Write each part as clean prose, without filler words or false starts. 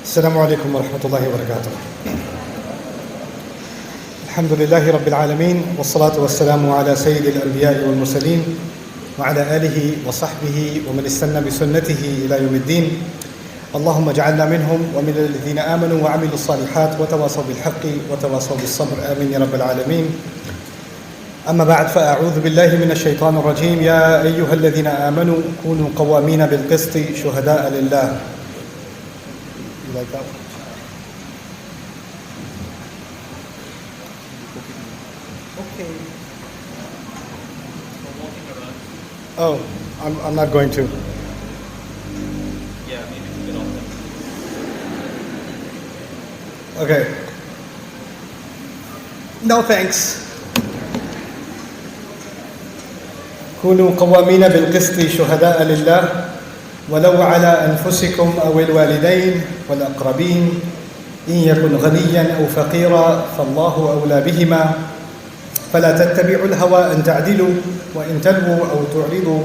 السلام عليكم ورحمة الله وبركاته. الحمد لله رب العالمين والصلاة والسلام على سيد الأنبياء والمرسلين وعلى آله وصحبه ومن استنى بسنته إلى يوم الدين. اللهم اجعلنا منهم ومن الذين آمنوا وعملوا الصالحات وتواصوا بالحق وتواصوا بالصبر آمين يا رب العالمين. أما بعد فأعوذ بالله من الشيطان الرجيم. يا أيها الذين آمنوا كونوا قوامين بالقسط شهداء لله. You like that one? Okay. Oh, I'm not going to. Yeah, maybe it's a bit off. Okay. No thanks. كونوا قوامين بالقسط شهداء لله ولو على أنفسكم أو الوالدين والأقربين إن يكن غنيا أو فقيرا فالله أولى بهما فلا تتبعوا الهوى أن تعدلوا وإن تلووا أو تعرضوا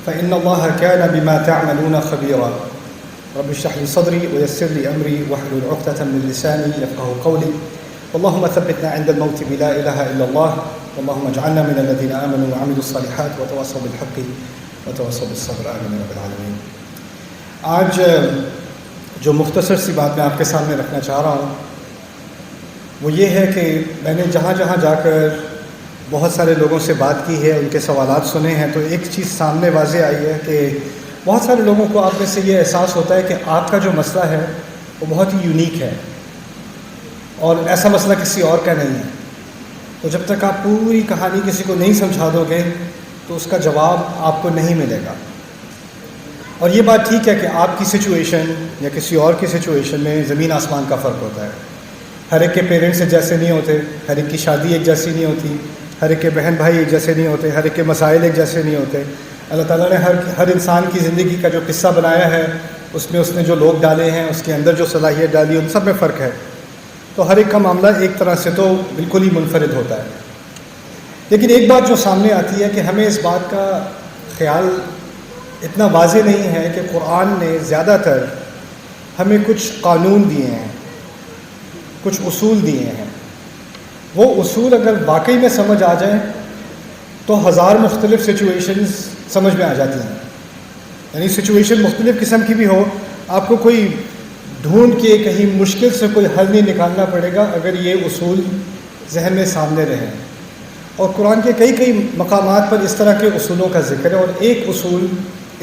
فإن الله كان بما تعملون خبيرا. رب اشرح لي صدري ويسر لي أمري واحلل عقدة من لساني يفقهوا قولي. اللهم ثبتنا عند الموت بلا إله إلا الله. اللهم اجعلنا من الذين آمنوا وعملوا الصالحات وتواصوا بالحق وتواصوا بالصبر آمين رب العالمین. آج جو مختصر سی بات میں آپ کے سامنے رکھنا چاہ رہا ہوں وہ یہ ہے کہ میں نے جہاں جہاں جا کر بہت سارے لوگوں سے بات کی ہے، ان کے سوالات سنے ہیں، تو ایک چیز سامنے واضح آئی ہے کہ بہت سارے لوگوں کو آپ میں سے یہ احساس ہوتا ہے کہ آپ کا جو مسئلہ ہے وہ بہت ہی یونیک ہے اور ایسا مسئلہ کسی اور کا نہیں ہے. تو جب تک آپ پوری کہانی کسی کو نہیں سمجھا دو گے تو اس کا جواب آپ کو نہیں ملے گا. اور یہ بات ٹھیک ہے کہ آپ کی سچویشن یا کسی اور کی سچویشن میں زمین آسمان کا فرق ہوتا ہے. ہر ایک کے پیرنٹس ایک جیسے نہیں ہوتے، ہر ایک کی شادی ایک جیسی نہیں ہوتی، ہر ایک کے بہن بھائی ایک جیسے نہیں ہوتے، ہر ایک کے مسائل ایک جیسے نہیں ہوتے. اللہ تعالیٰ نے ہر انسان کی زندگی کا جو قصہ بنایا ہے اس میں اس نے جو لوگ ڈالے ہیں، اس کے اندر جو صلاحیت ڈالی، ان سب میں فرق ہے. تو ہر ایک کا معاملہ ایک طرح سے تو بالکل ہی منفرد ہوتا ہے. لیکن ایک بات جو سامنے آتی ہے کہ ہمیں اس بات کا خیال اتنا واضح نہیں ہے کہ قرآن نے زیادہ تر ہمیں کچھ قانون دیے ہیں، کچھ اصول دیے ہیں. وہ اصول اگر واقعی میں سمجھ آ جائیں تو ہزار مختلف سچویشنز سمجھ میں آ جاتی ہیں. یعنی سچویشن مختلف قسم کی بھی ہو، آپ کو کوئی ڈھونڈ کے کہیں مشکل سے کوئی حل نہیں نکالنا پڑے گا اگر یہ اصول ذہن میں سامنے رہیں. اور قرآن کے کئی مقامات پر اس طرح کے اصولوں کا ذکر ہے، اور ایک اصول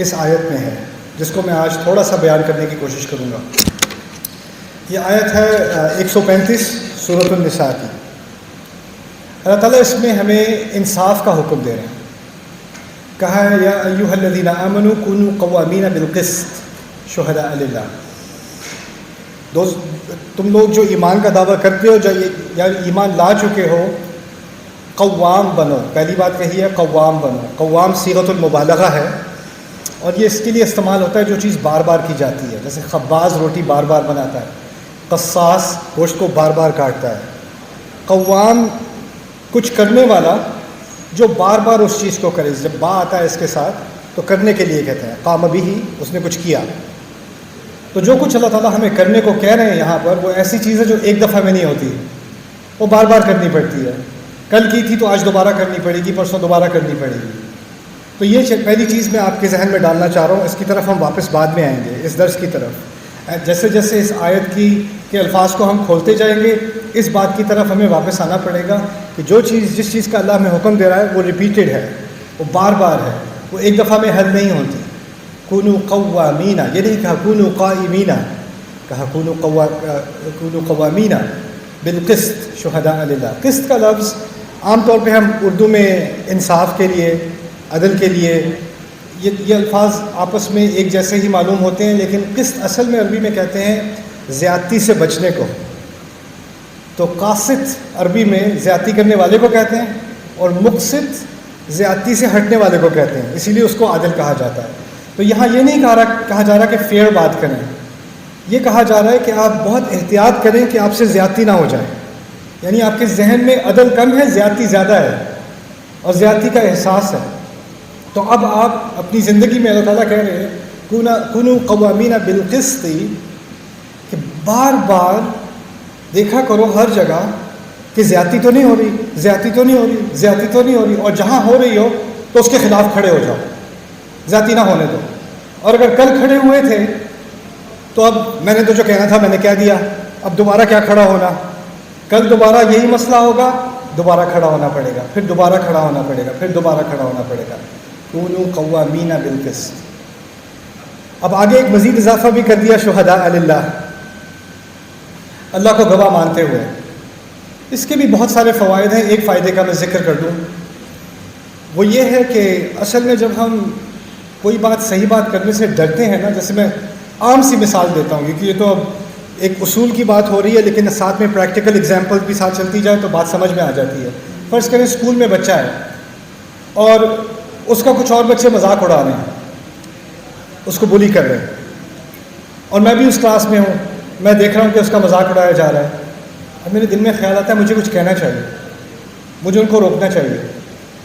اس آیت میں ہے جس کو میں آج تھوڑا سا بیان کرنے کی کوشش کروں گا. یہ آیت ہے 135 سورۃ النساء کی. اللہ تعالیٰ اس میں ہمیں انصاف کا حکم دے رہے ہیں. کہا ہے یا ایھا الذین آمنوا کونوا قوامین بالقسط شہداء للہ. تم لوگ جو ایمان کا دعویٰ کرتے ہو یا ایمان لا چکے ہو، قوام بنو. پہلی بات کہی ہے قوام بنو. قوام صیغۃ المبالغہ ہے اور یہ اس کے لیے استعمال ہوتا ہے جو چیز بار بار کی جاتی ہے. جیسے خباز روٹی بار بار بناتا ہے، قصاص گوشت کو بار بار کاٹتا ہے. قوام کچھ کرنے والا جو بار بار اس چیز کو کرے. جب با آتا ہے اس کے ساتھ تو کرنے کے لیے کہتے ہیں. قام بھی ہی اس نے کچھ کیا. تو جو کچھ اللہ تعالیٰ ہمیں کرنے کو کہہ رہے ہیں یہاں پر وہ ایسی چیز ہے جو ایک دفعہ میں نہیں ہوتی، وہ بار بار کرنی پڑتی ہے. کل کی تھی تو آج دوبارہ کرنی پڑے گی، پرسوں دوبارہ کرنی پڑے گی. تو یہ پہلی چیز میں آپ کے ذہن میں ڈالنا چاہ رہا ہوں. اس کی طرف ہم واپس بعد میں آئیں گے اس درس کی طرف. جیسے جیسے اس آیت کے الفاظ کو ہم کھولتے جائیں گے اس بات کی طرف ہمیں واپس آنا پڑے گا کہ جس چیز کا اللہ ہمیں حکم دے رہا ہے وہ ریپیٹڈ ہے، وہ بار بار ہے، وہ ایک دفعہ میں حل نہیں ہوتی. کونوا قوامین، یہ نہیں کہا کونوا قائمین، کہا کونوا قوامین بالقسط شہداء للہ. قسط کا لفظ عام طور پہ ہم اردو میں انصاف کے لیے، عدل کے لیے، یہ الفاظ آپس میں ایک جیسے ہی معلوم ہوتے ہیں، لیکن قسط اصل میں عربی میں کہتے ہیں زیادتی سے بچنے کو. تو قاسط عربی میں زیادتی کرنے والے کو کہتے ہیں اور مقسط زیادتی سے ہٹنے والے کو کہتے ہیں، اسی لیے اس کو عادل کہا جاتا ہے. تو یہاں یہ نہیں کہا جا رہا کہ فیئر بات کریں، یہ کہا جا رہا ہے کہ آپ بہت احتیاط کریں کہ آپ سے زیادتی نہ ہو جائے. یعنی آپ کے ذہن میں عدل کم ہے، زیادتی زیادہ ہے اور زیادتی کا احساس ہے. تو اب آپ اپنی زندگی میں اللہ تعالیٰ کہہ رہے ہیں کونوا قوامین بالقسط، کہ بار بار دیکھا کرو ہر جگہ کہ زیادتی تو نہیں ہو رہی، زیادتی تو نہیں ہو رہی، زیادتی تو نہیں ہو رہی، اور جہاں ہو رہی ہو تو اس کے خلاف کھڑے ہو جاؤ، زیادتی نہ ہونے دو۔ اور اگر کل کھڑے ہوئے تھے تو اب میں نے تو جو کہنا تھا میں نے کہہ دیا، اب دوبارہ کیا کھڑا ہونا؟ کل دوبارہ یہی مسئلہ ہوگا، دوبارہ کھڑا ہونا پڑے گا، پھر دوبارہ کھڑا ہونا پڑے گا، پھر دوبارہ کھڑا ہونا پڑے گا۔ کونوا قوامین بالقسط۔ اب آگے ایک مزید اضافہ بھی کر دیا، شہداء للہ، اللہ کو گواہ مانتے ہوئے۔ اس کے بھی بہت سارے فوائد ہیں، ایک فائدے کا میں ذکر کر دوں، وہ یہ ہے کہ اصل میں جب ہم کوئی بات صحیح بات کرنے سے ڈرتے ہیں نا، جیسے میں عام سی مثال دیتا ہوں کیونکہ یہ تو اب ایک اصول کی بات ہو رہی ہے، لیکن ساتھ میں پریکٹیکل ایگزامپل بھی ساتھ چلتی جائے تو بات سمجھ میں آ جاتی ہے۔ فرض کریں اسکول میں بچہ ہے اور اس کا کچھ اور بچے مذاق اڑا رہے ہیں، اس کو بلی کر رہے ہیں، اور میں بھی اس کلاس میں ہوں، میں دیکھ رہا ہوں کہ اس کا مذاق اڑایا جا رہا ہے۔ اب میرے دل میں خیال آتا ہے مجھے کچھ کہنا چاہیے، مجھے ان کو روکنا چاہیے،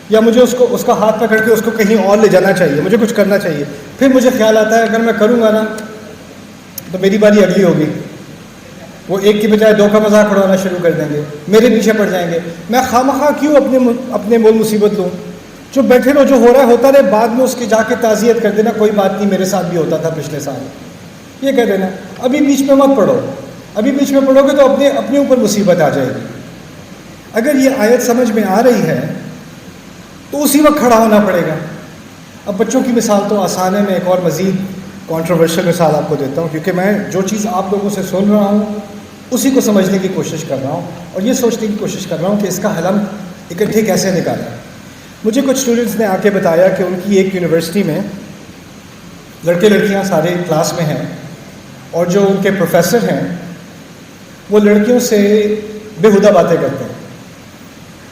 یا مجھے اس کا ہاتھ پکڑ کے اس کو کہیں اور لے جانا چاہیے، مجھے کچھ کرنا چاہیے۔ پھر مجھے خیال آتا ہے اگر میں کروں گا نا تو میری باری اگلی ہوگی، وہ ایک کی بجائے دو کا مذاق اڑانا شروع کر دیں گے، میرے پیچھے پڑ جائیں گے۔ میں خواہ کیوں اپنے مول مصیبت لوں؟ جو بیٹھے رہو، جو ہو رہا ہے ہوتا رہے، بعد میں اس کی جا کے تعزیت کر دینا، کوئی بات نہیں میرے ساتھ بھی ہوتا تھا پچھلے سال، یہ کہہ دینا۔ ابھی بیچ میں مت پڑھو، ابھی بیچ میں پڑھو گے تو اپنے اوپر مصیبت آ جائے گی۔ اگر یہ آیت سمجھ میں آ رہی ہے تو اسی وقت کھڑا ہونا پڑے گا۔ اب بچوں کی مثال تو آسان ہے، میں ایک اور مزید کنٹروورشل مثال آپ کو دیتا ہوں، کیونکہ میں جو چیز آپ لوگوں سے سن رہا ہوں اسی کو سمجھنے کی کوشش کر رہا ہوں، اور یہ سوچنے کی کوشش کر رہا ہوں کہ اس کا حل ہم اکٹھے کیسے نکالیں۔ مجھے کچھ اسٹوڈنٹس نے آ کے بتایا کہ ان کی ایک یونیورسٹی میں لڑکے لڑکیاں سارے کلاس میں ہیں، اور جو ان کے پروفیسر ہیں وہ لڑکیوں سے بےہودہ باتیں کرتے ہیں،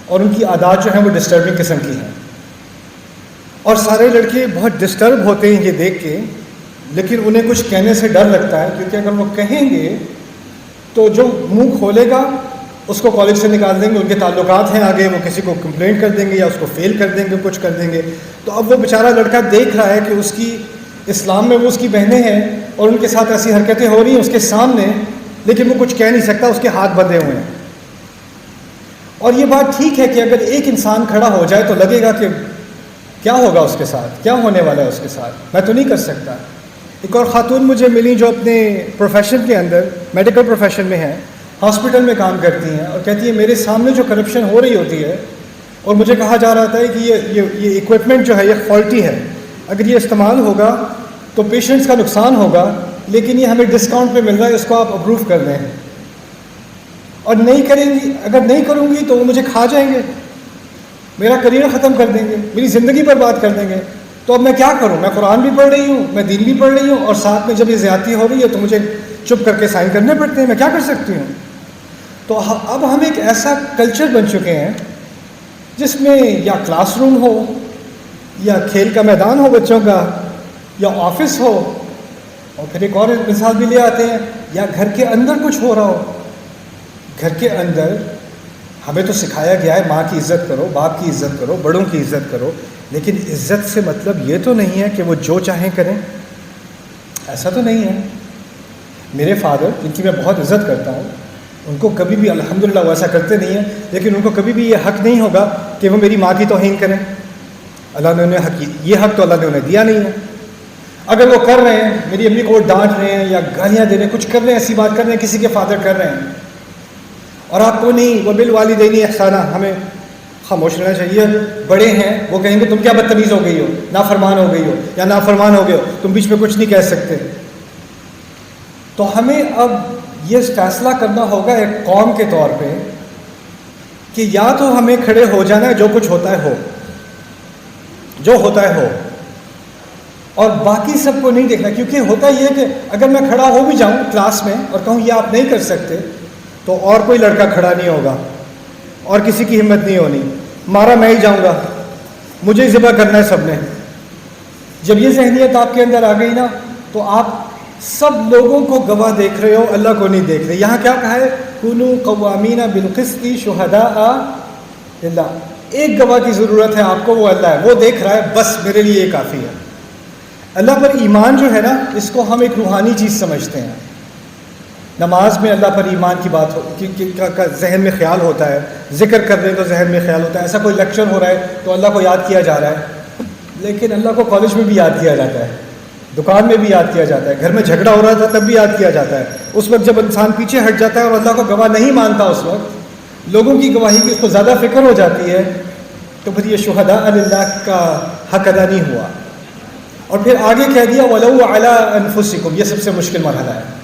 اور ان کی عادات جو ہیں وہ ڈسٹربنگ قسم کی ہیں، اور سارے لڑکے بہت ڈسٹرب ہوتے ہیں یہ دیکھ کے، لیکن انہیں کچھ کہنے سے ڈر لگتا ہے، کیونکہ اگر وہ کہیں گے تو جو منہ کھولے گا اس کو کالج سے نکال دیں گے، ان کے تعلقات ہیں آگے، وہ کسی کو کمپلین کر دیں گے یا اس کو فیل کر دیں گے، کچھ کر دیں گے۔ تو اب وہ بیچارہ لڑکا دیکھ رہا ہے کہ اس کی اسلام میں وہ اس کی بہنیں ہیں اور ان کے ساتھ ایسی حرکتیں ہو رہی ہیں اس کے سامنے، لیکن وہ کچھ کہہ نہیں سکتا، اس کے ہاتھ بندھے ہوئے ہیں۔ اور یہ بات ٹھیک ہے کہ اگر ایک انسان کھڑا ہو جائے تو لگے گا کہ کیا ہوگا اس کے ساتھ، کیا ہونے والا ہے اس کے ساتھ، میں تو نہیں کر سکتا۔ ایک اور خاتون مجھے ملی جو اپنے پروفیشن کے اندر، میڈیکل پروفیشن میں ہیں، ہاسپٹل میں کام کرتی ہیں، اور کہتی ہے میرے سامنے جو کرپشن ہو رہی ہوتی ہے، اور مجھے کہا جا رہا تھا کہ یہ ایکوپمنٹ جو ہے یہ فالٹی ہے، اگر یہ استعمال ہوگا تو پیشنٹس کا نقصان ہوگا، لیکن یہ ہمیں ڈسکاؤنٹ پہ مل رہا ہے، اس کو آپ اپروو کر دیں، اور نہیں کریں گی، اگر نہیں کروں گی تو وہ مجھے کھا جائیں گے، میرا کریئر ختم کر دیں گے، میری زندگی برباد کر دیں گے۔ تو اب میں کیا کروں؟ میں قرآن بھی پڑھ رہی ہوں، میں دین بھی پڑھ رہی ہوں، اور ساتھ میں جب یہ زیادتی ہو رہی ہے تو مجھے چپ کر کے سائن کرنے پڑتے ہیں، میں کیا کر سکتی ہوں؟ تو اب ہم ایک ایسا کلچر بن چکے ہیں جس میں یا کلاس روم ہو، یا کھیل کا میدان ہو بچوں کا، یا آفس ہو، اور پھر ایک اور مثال بھی لے آتے ہیں، یا گھر کے اندر کچھ ہو رہا ہو۔ گھر کے اندر ہمیں تو سکھایا گیا ہے ماں کی عزت کرو، باپ کی عزت کرو، بڑوں کی عزت کرو، لیکن عزت سے مطلب یہ تو نہیں ہے کہ وہ جو چاہیں کریں، ایسا تو نہیں ہے۔ میرے فادر، جن کی میں بہت عزت کرتا ہوں، ان کو کبھی بھی الحمدللہ وہ ایسا کرتے نہیں ہیں، لیکن ان کو کبھی بھی یہ حق نہیں ہوگا کہ وہ میری ماں کی توہین کریں۔ اللہ نے انہیں حق، یہ حق تو اللہ نے انہیں دیا نہیں ہے۔ اگر وہ کر رہے ہیں، میری امی کو ڈانٹ رہے ہیں یا گالیاں دے رہے ہیں، کچھ کر رہے ہیں، ایسی بات کر رہے ہیں، کسی کے فادر کر رہے ہیں، اور آپ کو نہیں، وبالوالدین احسانا، ہمیں خاموش رہنا چاہیے۔ بڑے ہیں، وہ کہیں گے تم کیا بدتمیز ہو گئی ہو، نافرمان ہو گئی ہو، یا نافرمان ہو گئے ہو، تم بیچ میں کچھ نہیں کہہ سکتے۔ تو ہمیں اب یہ فیصلہ کرنا ہوگا ایک قوم کے طور پہ کہ یا تو ہمیں کھڑے ہو جانا ہے، جو کچھ ہوتا ہے ہو، جو ہوتا ہے ہو، اور باقی سب کو نہیں دیکھنا، کیونکہ ہوتا یہ ہے کہ اگر میں کھڑا ہو بھی جاؤں کلاس میں اور کہوں یہ آپ نہیں کر سکتے، تو اور کوئی لڑکا کھڑا نہیں ہوگا، اور کسی کی ہمت نہیں ہونی، مارا میں ہی جاؤں گا، مجھے ہی ذبح کرنا ہے سب نے۔ جب یہ ذہنیت آپ کے اندر آ گئی نا، تو آپ سب لوگوں کو گواہ دیکھ رہے ہو، اللہ کو نہیں دیکھ رہے۔ یہاں کیا کہا ہے؟ کونوا قوامین بالقسط شہداء للہ۔ ایک گواہ کی ضرورت ہے آپ کو، وہ اللہ ہے، وہ دیکھ رہا ہے، بس میرے لیے یہ کافی ہے۔ اللہ پر ایمان جو ہے نا، اس کو ہم ایک روحانی چیز سمجھتے ہیں، نماز میں اللہ پر ایمان کی بات کا ذہن میں خیال ہوتا ہے، ذکر کر رہے تو ذہن میں خیال ہوتا ہے، ایسا کوئی لیکچر ہو رہا ہے تو اللہ کو یاد کیا جا رہا ہے، لیکن اللہ کو کالج میں بھی یاد کیا جاتا ہے، دکان میں بھی یاد کیا جاتا ہے، گھر میں جھگڑا ہو رہا تھا تب بھی یاد کیا جاتا ہے۔ اس وقت جب انسان پیچھے ہٹ جاتا ہے اور اللہ کو گواہ نہیں مانتا، اس وقت لوگوں کی گواہی کی اس کو زیادہ فکر ہو جاتی ہے، تو پھر یہ شہداء للہ کا حق ادا نہیں ہوا۔ اور پھر آگے کہہ دیا وَلَوْ عَلَىٰ أَنفُسِكُمْ، یہ سب سے مشکل مرحلہ ہے۔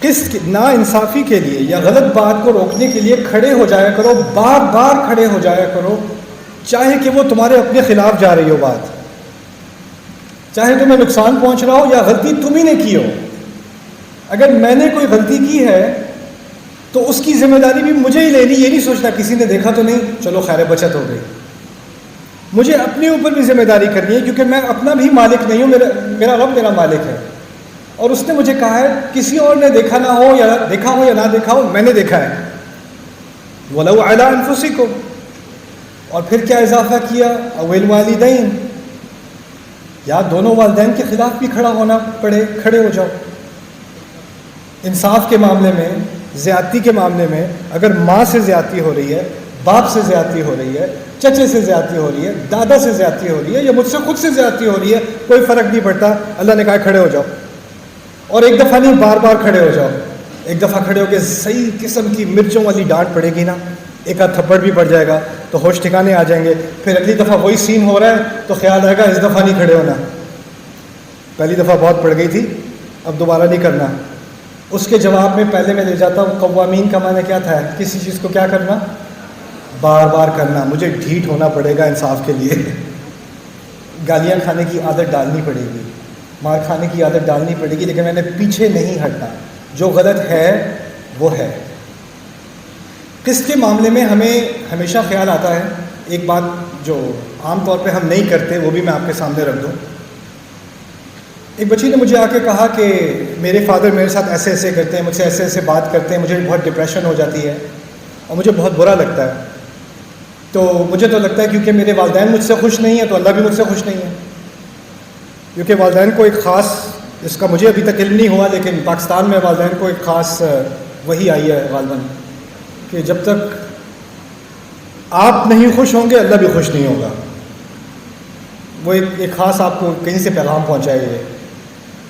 قسط نا انصافی کے لیے یا غلط بات کو روکنے کے لیے کھڑے ہو جایا کرو، بار بار کھڑے ہو جایا کرو، چاہے کہ وہ تمہارے اپنے خلاف جا رہی ہو بات، چاہے تمہیں نقصان پہنچ رہا ہو یا غلطی تم ہی نے کی ہو۔ اگر میں نے کوئی غلطی کی ہے تو اس کی ذمہ داری بھی مجھے ہی لینی، یہ نہیں سوچنا کسی نے دیکھا تو نہیں، چلو خیر بچت ہو گئی۔ مجھے اپنے اوپر بھی ذمہ داری کرنی ہے، کیونکہ میں اپنا بھی مالک نہیں ہوں، میرا رب میرا مالک ہے، اور اس نے مجھے کہا ہے کسی اور نے دیکھا نہ ہو یا دیکھا ہو یا نہ دیکھا ہو، میں نے دیکھا ہے۔ وَلَوْ عَلَىٰ أَنفُسِكُمْ، اور پھر کیا اضافہ کیا أَوِ الْوَالِدَيْنِ، یا دونوں والدین کے خلاف بھی کھڑا ہونا پڑے، کھڑے ہو جاؤ۔ انصاف کے معاملے میں، زیادتی کے معاملے میں اگر ماں سے زیادتی ہو رہی ہے، باپ سے زیادتی ہو رہی ہے، چچے سے زیادتی ہو رہی ہے، دادا سے زیادتی ہو رہی ہے، یا مجھ سے خود سے زیادتی ہو رہی ہے، کوئی فرق نہیں پڑتا، اللہ نے کہا کھڑے ہو جاؤ۔ اور ایک دفعہ نہیں، بار بار کھڑے ہو جاؤ۔ ایک دفعہ کھڑے ہو کے صحیح قسم کی مرچوں والی ڈانٹ پڑے گی نا، ایک آدھ تھپڑ بھی پڑ جائے گا تو ہوش ٹھکانے آ جائیں گے، پھر اگلی دفعہ وہی سین ہو رہا ہے تو خیال آئے گا اس دفعہ نہیں کھڑے ہونا، پہلی دفعہ بہت پڑ گئی تھی اب دوبارہ نہیں کرنا۔ اس کے جواب میں پہلے میں لے جاتا ہوں قوامین کا معنی کیا تھا؟ کسی چیز کو کیا کرنا؟ بار بار کرنا۔ مجھے ڈھیٹ ہونا پڑے گا انصاف کے لیے، گالیاں کھانے کی عادت ڈالنی پڑے گی، مار کھانے کی عادت ڈالنی پڑے گی، لیکن میں نے پیچھے نہیں ہٹنا، جو غلط ہے وہ ہے۔ قسط کے معاملے میں ہمیں ہمیشہ خیال آتا ہے، ایک بات جو عام طور پہ ہم نہیں کرتے وہ بھی میں آپ کے سامنے رکھ دوں۔ ایک بچی نے مجھے آ کے کہا کہ میرے فادر میرے ساتھ ایسے ایسے کرتے ہیں، مجھ سے ایسے ایسے بات کرتے ہیں، مجھے بہت ڈپریشن ہو جاتی ہے اور مجھے بہت برا لگتا ہے۔ تو مجھے تو لگتا ہے کیونکہ میرے والدین مجھ سے خوش نہیں ہیں تو اللہ بھی مجھ سے خوش نہیں ہے، کیونکہ والدین کو ایک خاص، اس کا مجھے ابھی تک علم نہیں ہوا، لیکن پاکستان میں والدین کو ایک خاص وہی آئی ہے غالباً کہ جب تک آپ نہیں خوش ہوں گے اللہ بھی خوش نہیں ہوگا۔ وہ ایک خاص آپ کو کہیں سے پیغام پہنچائے گئے،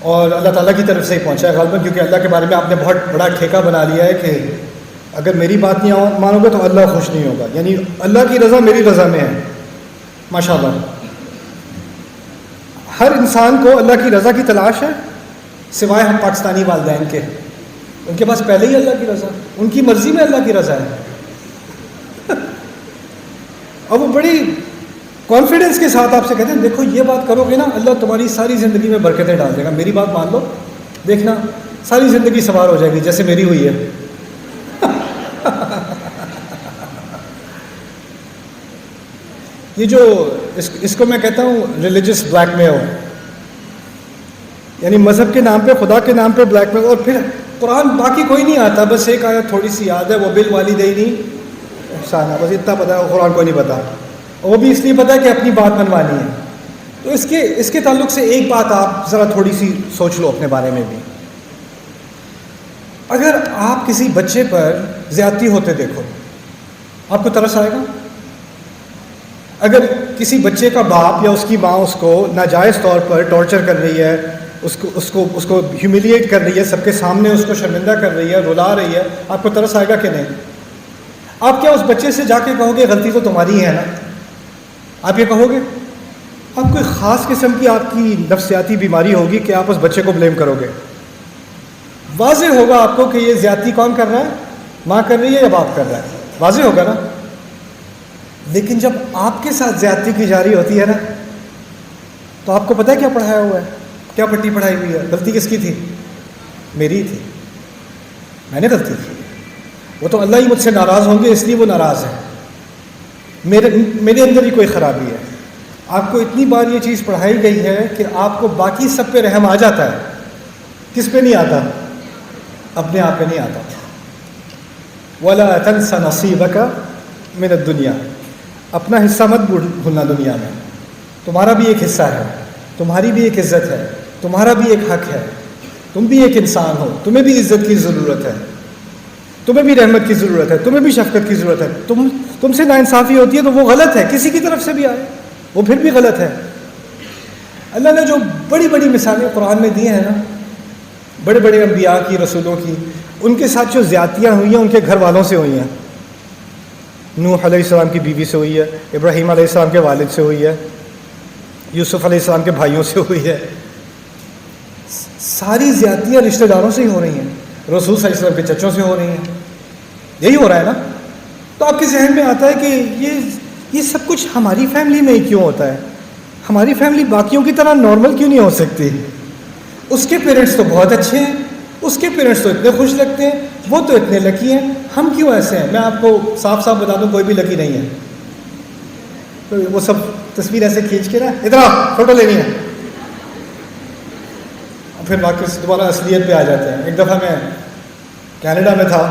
اور اللہ تعالیٰ کی طرف سے ہی پہنچا ہے غالباً، کیونکہ اللہ کے بارے میں آپ نے بہت بڑا ٹھیکہ بنا لیا ہے کہ اگر میری بات نہیں مانو گے تو اللہ خوش نہیں ہوگا، یعنی اللہ کی رضا میری رضا میں ہے۔ ماشاءاللہ، ہر انسان کو اللہ کی رضا کی تلاش ہے سوائے ہم پاکستانی والدین کے، ان کے پاس پہلے ہی اللہ کی رضا، ان کی مرضی میں اللہ کی رضا ہے۔ اور وہ بڑی کانفیڈنس کے ساتھ آپ سے کہتے ہیں دیکھو یہ بات کرو گے نا اللہ تمہاری ساری زندگی میں برکتیں ڈال دے گا، میری بات مان لو، دیکھنا ساری زندگی سوار ہو جائے گی جیسے میری ہوئی ہے۔ یہ جو اس کو میں کہتا ہوں ریلیجس بلیک میل، یعنی مذہب کے نام پہ، خدا کے نام پہ بلیک میل، اور پھر قرآن باقی کوئی نہیں آتا، بس ایک آیت تھوڑی سی یاد ہے، وہ بالوالدین احسانا، بس اتنا پتا ہے، قرآن کو نہیں پتا، وہ بھی اس لیے پتا ہے کہ اپنی بات منوانی ہے۔ تو اس کے تعلق سے ایک بات آپ ذرا تھوڑی سی سوچ لو اپنے بارے میں بھی، اگر آپ کسی بچے پر زیادتی ہوتے دیکھو آپ کو ترس آئے گا؟ اگر کسی بچے کا باپ یا اس کی ماں اس کو ناجائز طور پر ٹارچر کر رہی ہے، اس کو ہیوملیٹ کر رہی ہے، سب کے سامنے اس کو شرمندہ کر رہی ہے، رلا رہی ہے، آپ کو ترس آئے گا کہ نہیں؟ آپ کیا اس بچے سے جا کے کہو گے غلطی تو تمہاری ہے نا؟ آپ یہ کہو گے؟ آپ کوئی خاص قسم کی آپ کی نفسیاتی بیماری ہوگی کہ آپ اس بچے کو بلیم کرو گے۔ واضح ہوگا آپ کو کہ یہ زیادتی کون کر رہا ہے، ماں کر رہی ہے یا باپ کر رہا ہے، واضح ہوگا نا۔ لیکن جب آپ کے ساتھ زیادتی کی جاری ہوتی ہے نا، تو آپ کو پتہ ہے کیا پڑھایا ہوا ہے، کیا پٹی پڑھائی ہوئی ہے؟ غلطی کس کی تھی؟ میری تھی، میں نے غلطی کی۔ وہ تو اللہ ہی مجھ سے ناراض ہوں گے اس لیے وہ ناراض ہے، میرے اندر ہی کوئی خرابی ہے۔ آپ کو اتنی بار یہ چیز پڑھائی گئی ہے کہ آپ کو باقی سب پہ رحم آ جاتا ہے، کس پہ نہیں آتا؟ اپنے آپ پہ نہیں آتا۔ وَلَا تَنْسَ نَصِيبَكَ مِنَ الدُّنْيَا، اپنا حصہ مت بھولنا دنیا میں، تمہارا بھی ایک حصہ ہے، تمہاری بھی ایک عزت ہے، تمہارا بھی ایک حق ہے۔ تم بھی ایک انسان ہو, تمہیں بھی عزت کی ضرورت ہے, تمہیں بھی رحمت کی ضرورت ہے, تمہیں بھی شفقت کی ضرورت ہے. تم سے ناانصافی ہوتی ہے تو وہ غلط ہے, کسی کی طرف سے بھی آئے وہ پھر بھی غلط ہے. اللہ نے جو بڑی بڑی مثالیں قرآن میں دی ہیں نا, بڑے بڑے انبیاء کی, رسولوں کی, ان کے ساتھ جو زیادتیاں ہوئی ہیں ان کے گھر والوں سے ہوئی ہیں. نوح علیہ السلام کی بیوی سے ہوئی ہے, ابراہیم علیہ السلام کے والد سے ہوئی ہے, یوسف علیہ السلام کے بھائیوں سے ہوئی ہے. ساری زیادتیاں رشتہ داروں سے ہی ہو رہی ہیں, رسول صلی اللہ علیہ وسلم کے چچوں سے ہو رہی ہیں. یہی ہو رہا ہے نا. تو آپ کے ذہن میں آتا ہے کہ یہ سب کچھ ہماری فیملی میں ہی کیوں ہوتا ہے؟ ہماری فیملی باقیوں کی طرح نارمل کیوں نہیں ہو سکتی؟ اس کے پیرنٹس تو بہت اچھے ہیں, اس کے پیرنٹس تو اتنے خوش لگتے ہیں, وہ تو اتنے لکی ہیں, ہم کیوں ایسے ہیں؟ میں آپ کو صاف صاف بتا دوں, کوئی بھی لکی نہیں ہے. تو وہ سب تصویر ایسے کھینچ کے نا, ادھر فوٹو لینی ہے, پھر واپس دوبارہ اصلیت پہ آ جاتے ہیں. ایک دفعہ میں کینیڈا میں تھا,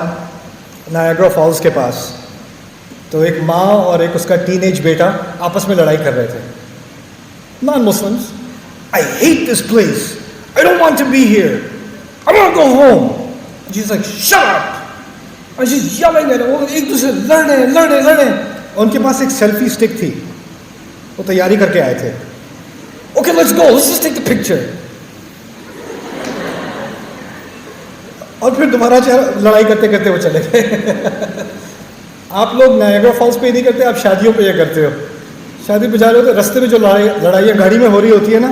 نایگرا فالز کے پاس, تو ایک ماں اور ایک اس کا ٹین ایج بیٹا آپس میں لڑائی کر رہے تھے. Non Muslims. I hate this place. I don't want to be here. I want to go home. She's like, shut up. And she's yelling at وہ ایک دوسرے لڑے. ان کے پاس ایک سیلفی اسٹک تھی, وہ تیاری کر کے آئے تھے. Okay, let's go. Let's just take the picture. اور پھر دوبارہ لڑائی کرتے کرتے وہ چلے گئے. آپ لوگ نایگرا فالز پہ ہی نہیں کرتے, آپ شادیوں پہ یہ کرتے ہو. شادی پہ جا رہے ہو تو رستے میں جو لڑائیاں گاڑی میں ہو رہی ہوتی ہے نا,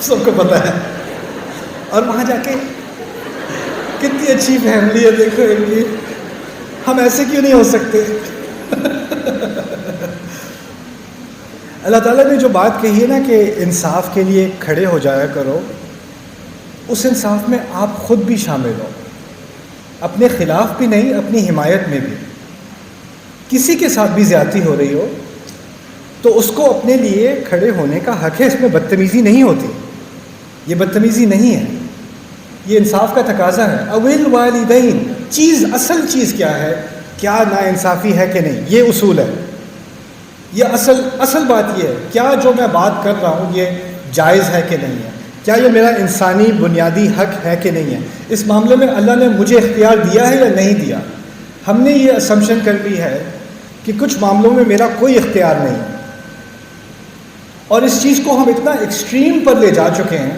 سب کو پتہ ہے. اور وہاں جا کے کتنی اچھی فیملی ہے, دیکھو ان کی, ہم ایسے کیوں نہیں ہو سکتے؟ اللہ تعالیٰ نے جو بات کہی ہے نا کہ انصاف کے لیے کھڑے ہو جایا کرو, اس انصاف میں آپ خود بھی شامل ہو, اپنے خلاف بھی نہیں, اپنی حمایت میں بھی. کسی کے ساتھ بھی زیادتی ہو رہی ہو تو اس کو اپنے لیے کھڑے ہونے کا حق ہے. اس میں بدتمیزی نہیں ہوتی, یہ بدتمیزی نہیں ہے, یہ انصاف کا تقاضا ہے. اویل والدین, چیز اصل چیز کیا ہے, کیا ناانصافی ہے کہ نہیں, یہ اصول ہے. یہ اصل بات یہ ہے, کیا جو میں بات کر رہا ہوں یہ جائز ہے کہ نہیں ہے, کیا یہ میرا انسانی بنیادی حق ہے کہ نہیں ہے. اس معاملے میں اللہ نے مجھے اختیار دیا ہے یا نہیں دیا. ہم نے یہ اسمپشن کر لی ہے کہ کچھ معاملوں میں میرا کوئی اختیار نہیں, اور اس چیز کو ہم اتنا ایکسٹریم پر لے جا چکے ہیں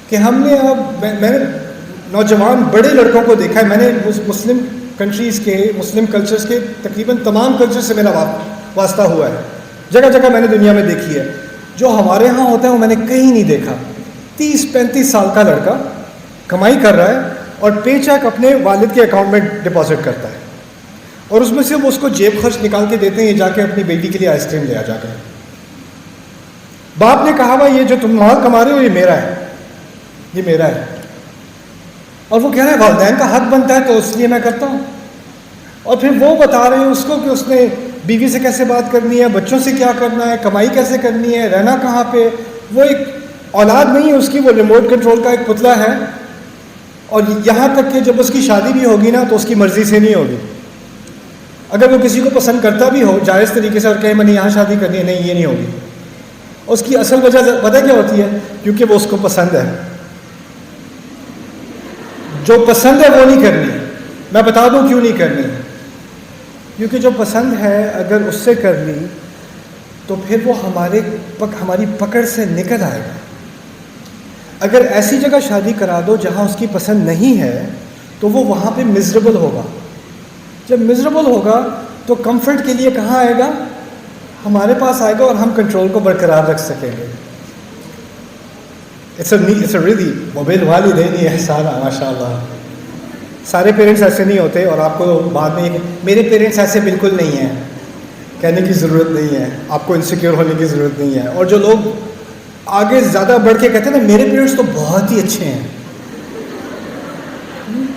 کہ ہم نے اب میں نے نوجوان بڑے لڑکوں کو دیکھا ہے. میں نے مسلم کنٹریز کے, مسلم کلچرز کے تقریباً تمام کلچر سے میرا واسطہ ہوا ہے, جگہ جگہ میں نے دنیا میں دیکھی ہے. جو ہمارے ہاں ہوتا ہے وہ میں نے کہیں نہیں دیکھا. 30-35 سال کا لڑکا کمائی کر رہا ہے اور پے چیک اپنے والد کے اکاؤنٹ میں ڈپازٹ کرتا ہے, اور اس میں سے وہ اس کو جیب خرچ نکال کے دیتے ہیں, یہ جا کے اپنی بیٹی کے لیے آئس کریم لے آ جا کر. باپ نے کہا ہوا یہ جو تم مال کما رہے ہو یہ میرا ہے, یہ میرا ہے. اور وہ کہہ رہے ہیں والدین کا حق بنتا ہے تو اس لیے میں کرتا ہوں. اور پھر وہ بتا رہے ہیں اس کو کہ اس نے بیوی سے کیسے بات کرنی ہے, بچوں سے کیا کرنا ہے, کمائی کیسے کرنی ہے, رہنا کہاں پہ. وہ ایک اولاد نہیں ہے اس کی, وہ ریموٹ کنٹرول کا ایک پتلا ہے. اور یہاں تک کہ جب اس کی شادی بھی ہوگی نا تو اس کی مرضی سے نہیں ہوگی. اگر وہ کسی کو پسند کرتا بھی ہو جائز طریقے سے اور کہے میں نے یہاں شادی کرنی ہے, نہیں یہ نہیں ہوگی. اس کی اصل وجہ پتہ کیا ہوتی ہے؟ کیونکہ وہ اس کو پسند ہے. جو پسند ہے وہ نہیں کرنی. میں بتا دوں کیوں نہیں کرنی. کیونکہ جو پسند ہے اگر اس سے کر لی تو پھر وہ ہماری پکڑ سے نکل آئے گا. اگر ایسی جگہ شادی کرا دو جہاں اس کی پسند نہیں ہے تو وہ وہاں پہ مزریبل ہوگا. جب مزریبل ہوگا تو کمفرٹ کے لیے کہاں آئے گا؟ ہمارے پاس آئے گا, اور ہم کنٹرول کو برقرار رکھ سکیں گے. اٹس اے ریلی موبائل والدین احسان ہے ماشاء اللہ. سارے پیرنٹس ایسے نہیں ہوتے, اور آپ کو بعد میں میرے پیرنٹس ایسے بالکل نہیں ہیں کہنے کی ضرورت نہیں ہے, آپ کو انسیکیور ہونے کی ضرورت نہیں ہے. اور جو لوگ آگے زیادہ بڑھ کے کہتے ہیں نا میرے پیرنٹس تو بہت ہی اچھے ہیں,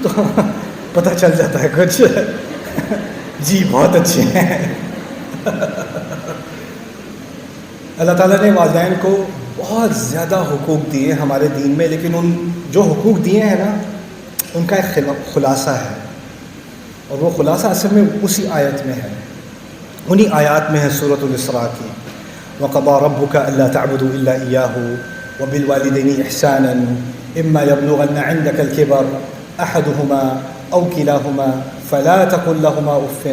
تو پتہ چل جاتا ہے کچھ جی بہت اچھے ہیں. اللہ تعالیٰ نے والدین کو بہت زیادہ حقوق دیے ہمارے دین میں, لیکن ان جو حقوق دیے ہیں نا ان کا ایک خلاصہ ہے, اور وہ خلاصہ اصل میں اسی آیت میں ہے, انہی آیات میں ہے سورۃ الاسراء کی. وَقَضَىٰ رَبُّكَ أَلَّا تَعْبُدُوا إِلَّا إِيَّاهُ وبالوالدین احسانا اما یبلغن عندک الکبر احدهما او کلاهما فلا تقل لهما اف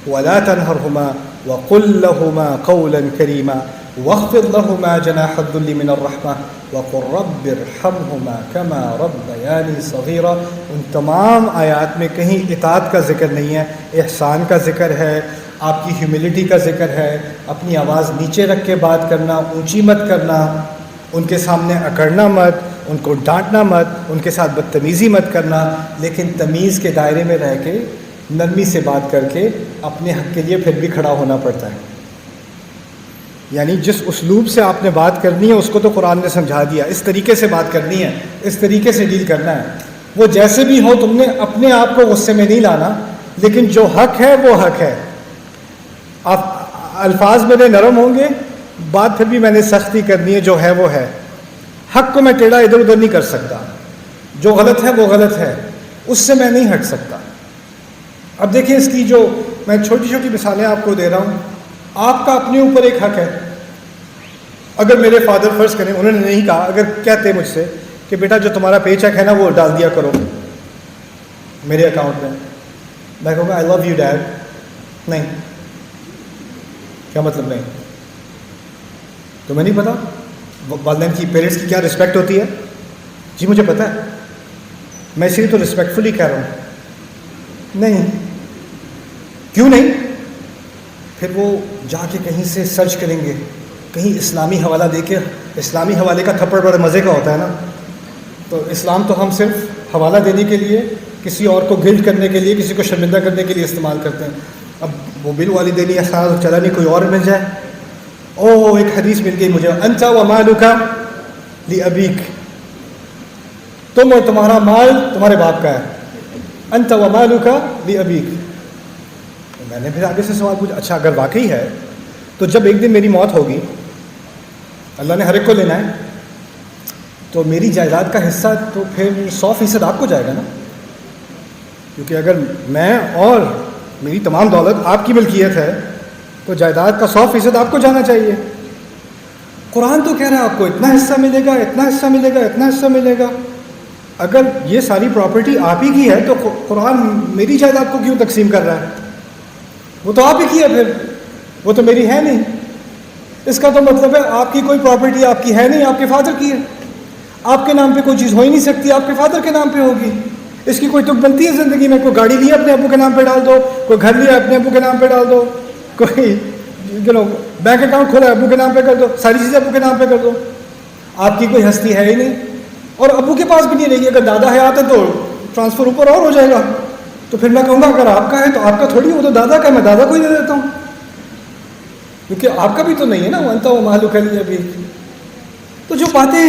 ولا تنهرهما وقل لهما قولا کریما واخفض لهما جناح الذل من الرحمة وقل رب ارحمهما كما ربياني صغيرا. ان تمام آیات میں کہیں اطاعت کا ذکر نہیں ہے، احسان کا ذکر ہے، آپ کی ہیوملٹی کا ذکر ہے، اپنی آواز نیچے رکھ کے بات کرنا، اونچی مت کرنا، ان کے سامنے اکڑنا مت، ان کو ڈانٹنا مت، ان کے ساتھ بدتمیزی مت کرنا، لیکن تمیز کے دائرے میں رہ کے نرمی سے بات کر کے اپنے حق کے لیے پھر بھی کھڑا ہونا پڑتا ہے. یعنی جس اسلوب سے آپ نے بات کرنی ہے اس کو تو قرآن نے سمجھا دیا، اس طریقے سے بات کرنی ہے، اس طریقے سے ڈیل کرنا ہے. وہ جیسے بھی ہو تم نے اپنے آپ کو غصے میں نہیں لانا، لیکن جو حق ہے وہ حق ہے. آپ الفاظ میرے نرم ہوں گے، بات پھر بھی میں نے سختی کرنی ہے، جو ہے وہ ہے. حق کو میں ٹیڑھا ادھر ادھر نہیں کر سکتا، جو غلط ہے وہ غلط ہے، اس سے میں نہیں ہٹ سکتا. اب دیکھیں اس کی جو میں چھوٹی چھوٹی مثالیں آپ کو دے رہا ہوں. آپ کا اپنے اوپر ایک حق ہے. اگر میرے فادر فرض کریں، انہوں نے نہیں کہا، اگر کہتے مجھ سے کہ بیٹا جو تمہارا پے چیک ہے نا وہ ڈال دیا کرو میرے اکاؤنٹ میں، میں کہوں گا آئی لو یو ڈیڈ. نہیں. کیا مطلب نہیں؟ تمہیں نہیں پتا والدین کی، پیرنٹس کی کیا رسپیکٹ ہوتی ہے؟ جی مجھے پتا ہے، میں اسی لیے تو رسپیکٹفلی کہہ رہا ہوں. نہیں. کیوں نہیں؟ پھر وہ جا کے کہیں سے سرچ کریں گے، کہیں اسلامی حوالہ دے کے، اسلامی حوالے کا تھپڑ بڑے مزے کا ہوتا ہے نا. تو اسلام تو ہم صرف حوالہ دینے کے لیے، کسی اور کو گلٹ کرنے کے لیے، کسی کو شرمندہ کرنے کے لیے استعمال کرتے ہیں. اب وہ بالوالدین احسانا چلا نہیں، کوئی اور مل جائے. او ایک حدیث مل گئی مجھے، انت ومالک لابیک، تم اور تمہارا مال تمہارے باپ کا ہے. انت ومالک لابیک. میں نے پھر آگے سے سوال پوچھا، اچھا اگر واقعی ہے تو جب ایک دن میری موت ہوگی، اللہ نے ہر ایک کو لینا ہے، تو میری جائیداد کا حصہ تو پھر 100% آپ کو جائے گا نا. کیونکہ اگر میں اور میری تمام دولت آپ کی ملکیت ہے تو جائیداد کا 100% آپ کو جانا چاہیے. قرآن تو کہہ رہا ہے آپ کو اتنا حصہ ملے گا، اتنا حصہ ملے گا، اتنا حصہ ملے گا. اگر یہ ساری پراپرٹی آپ ہی کی ہے تو قرآن میری جائیداد کو کیوں تقسیم کر رہا ہے؟ وہ تو آپ ہی کی ہے، پھر وہ تو میری ہے نہیں. اس کا تو مطلب ہے آپ کی کوئی پراپرٹی آپ کی ہے نہیں، آپ کے فادر کی ہے. آپ کے نام پہ کوئی چیز ہو ہی نہیں سکتی، آپ کے فادر کے نام پہ ہوگی. اس کی کوئی تک بنتی ہے زندگی میں؟ کوئی گاڑی لی اپنے ابو کے نام پہ ڈال دو، کوئی گھر لیا اپنے ابو کے نام پہ ڈال دو، کوئی بینک اکاؤنٹ کھولا ابو کے نام پہ کر دو، ساری چیزیں ابو کے نام پہ کر دو. آپ کی کوئی ہستی ہے ہی نہیں، اور ابو کے پاس بھی نہیں رہے گی. اگر دادا حیات ہے تو ٹرانسفر اوپر اور ہو جائے گا. تو پھر میں کہوں گا اگر آپ کا ہے تو آپ کا تھوڑی، وہ تو دادا کا ہے، میں دادا کو ہی دے دیتا ہوں، کیونکہ آپ کا بھی تو نہیں ہے نا. وانتا وہ مالک علی ابھی. تو جو باتیں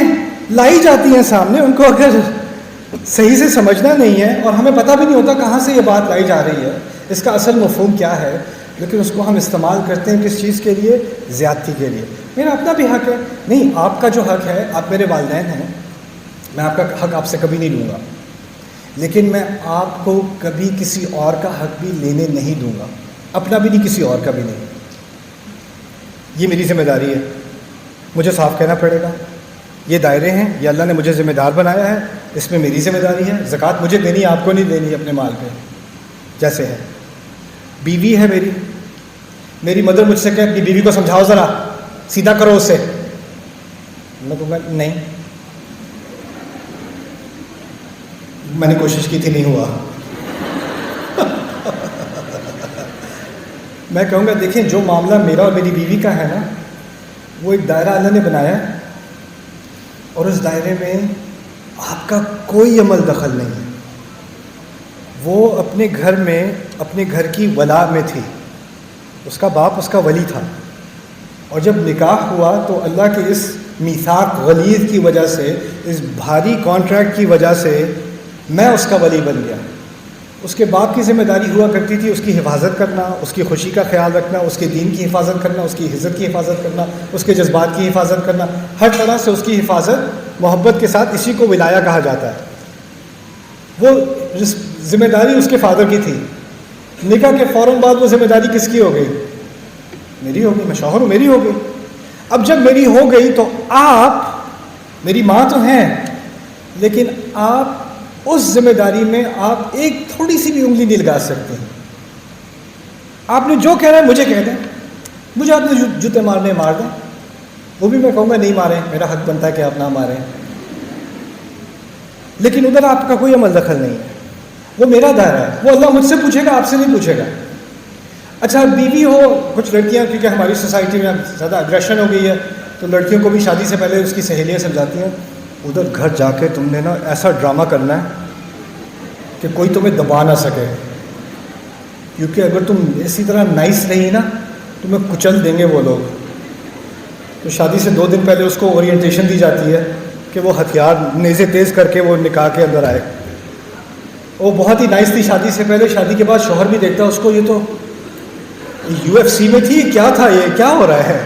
لائی جاتی ہیں سامنے، ان کو اگر صحیح سے سمجھنا نہیں ہے، اور ہمیں پتہ بھی نہیں ہوتا کہاں سے یہ بات لائی جا رہی ہے، اس کا اصل مفہوم کیا ہے، لیکن اس کو ہم استعمال کرتے ہیں کس چیز کے لیے؟ زیادتی کے لیے. میرا اپنا بھی حق ہے. نہیں، آپ کا جو حق ہے، آپ میرے والدین ہیں، میں آپ کا حق آپ سے کبھی نہیں لوں گا، لیکن میں آپ کو کبھی کسی اور کا حق بھی لینے نہیں دوں گا، اپنا بھی نہیں، کسی اور کا بھی نہیں. یہ میری ذمہ داری ہے، مجھے صاف کہنا پڑے گا. یہ دائرے ہیں، یہ اللہ نے مجھے ذمہ دار بنایا ہے، اس میں میری ذمہ داری ہے. زکوٰۃ مجھے دینی ہے، آپ کو نہیں دینی اپنے مال پہ. جیسے ہے بیوی ہے میری مدر مجھ سے کہ اپنی بیوی کو سمجھاؤ، ذرا سیدھا کرو اس سے. میں کہوں گا نہیں، میں نے کوشش کی تھی، نہیں ہوا. میں کہوں گا دیکھیں، جو معاملہ میرا اور میری بیوی کا ہے نا، وہ ایک دائرہ اللہ نے بنایا ہے، اور اس دائرے میں آپ کا کوئی عمل دخل نہیں ہے. وہ اپنے گھر میں، اپنے گھر کی ولا میں تھی، اس کا باپ اس کا ولی تھا، اور جب نکاح ہوا تو اللہ کے اس میثاق غلیظ کی وجہ سے، اس بھاری کانٹریکٹ کی وجہ سے میں اس کا ولی بن گیا. اس کے باپ کی ذمہ داری ہوا کرتی تھی اس کی حفاظت کرنا، اس کی خوشی کا خیال رکھنا، اس کے دین کی حفاظت کرنا، اس کی عزت کی حفاظت کرنا، اس کے جذبات کی حفاظت کرنا، ہر طرح سے اس کی حفاظت محبت کے ساتھ. اسی کو ولایا کہا جاتا ہے. وہ ذمہ داری اس کے فادر کی تھی. نکاح کے فوراً بعد وہ ذمہ داری کس کی ہو گئی؟ میری ہو گئی. میں شوہر ہوں، میری ہو گئی. اب جب میری ہو گئی تو آپ میری ماں تو ہیں، لیکن آپ اس ذمہ داری میں آپ ایک تھوڑی سی بھی انگلی نہیں لگا سکتے ہیں۔ آپ نے جو کہنا ہے مجھے کہہ دیں، مجھے آپ نے جوتے مارنے مار دیں، وہ بھی میں کہوں گا نہیں ماریں، میرا حق بنتا ہے کہ آپ نہ ماریں، لیکن ادھر آپ کا کوئی عمل دخل نہیں ہے، وہ میرا دائرہ ہے، وہ اللہ مجھ سے پوچھے گا، آپ سے نہیں پوچھے گا۔ اچھا بیوی ہو، کچھ لڑکیاں کیونکہ ہماری سوسائٹی میں زیادہ اگریشن ہو گئی ہے تو لڑکیوں کو بھی شادی سے پہلے اس کی سہیلیاں سمجھاتی ہیں ادھر گھر جا کے تم نے نا ایسا ڈرامہ کرنا ہے کہ کوئی تمہیں دبا نہ سکے، کیونکہ اگر تم اسی طرح نائس رہی نا تمہیں کچل دیں گے وہ لوگ۔ تو شادی سے 2 دن پہلے اس کو اورینٹیشن دی جاتی ہے کہ وہ ہتھیار نیزے تیز کر کے وہ نکاح کے اندر آئے۔ وہ بہت ہی نائس تھی شادی سے پہلے، شادی کے بعد شوہر بھی دیکھتا اس کو، یہ تو UFC میں تھی، کیا تھا یہ، کیا ہو رہا ہے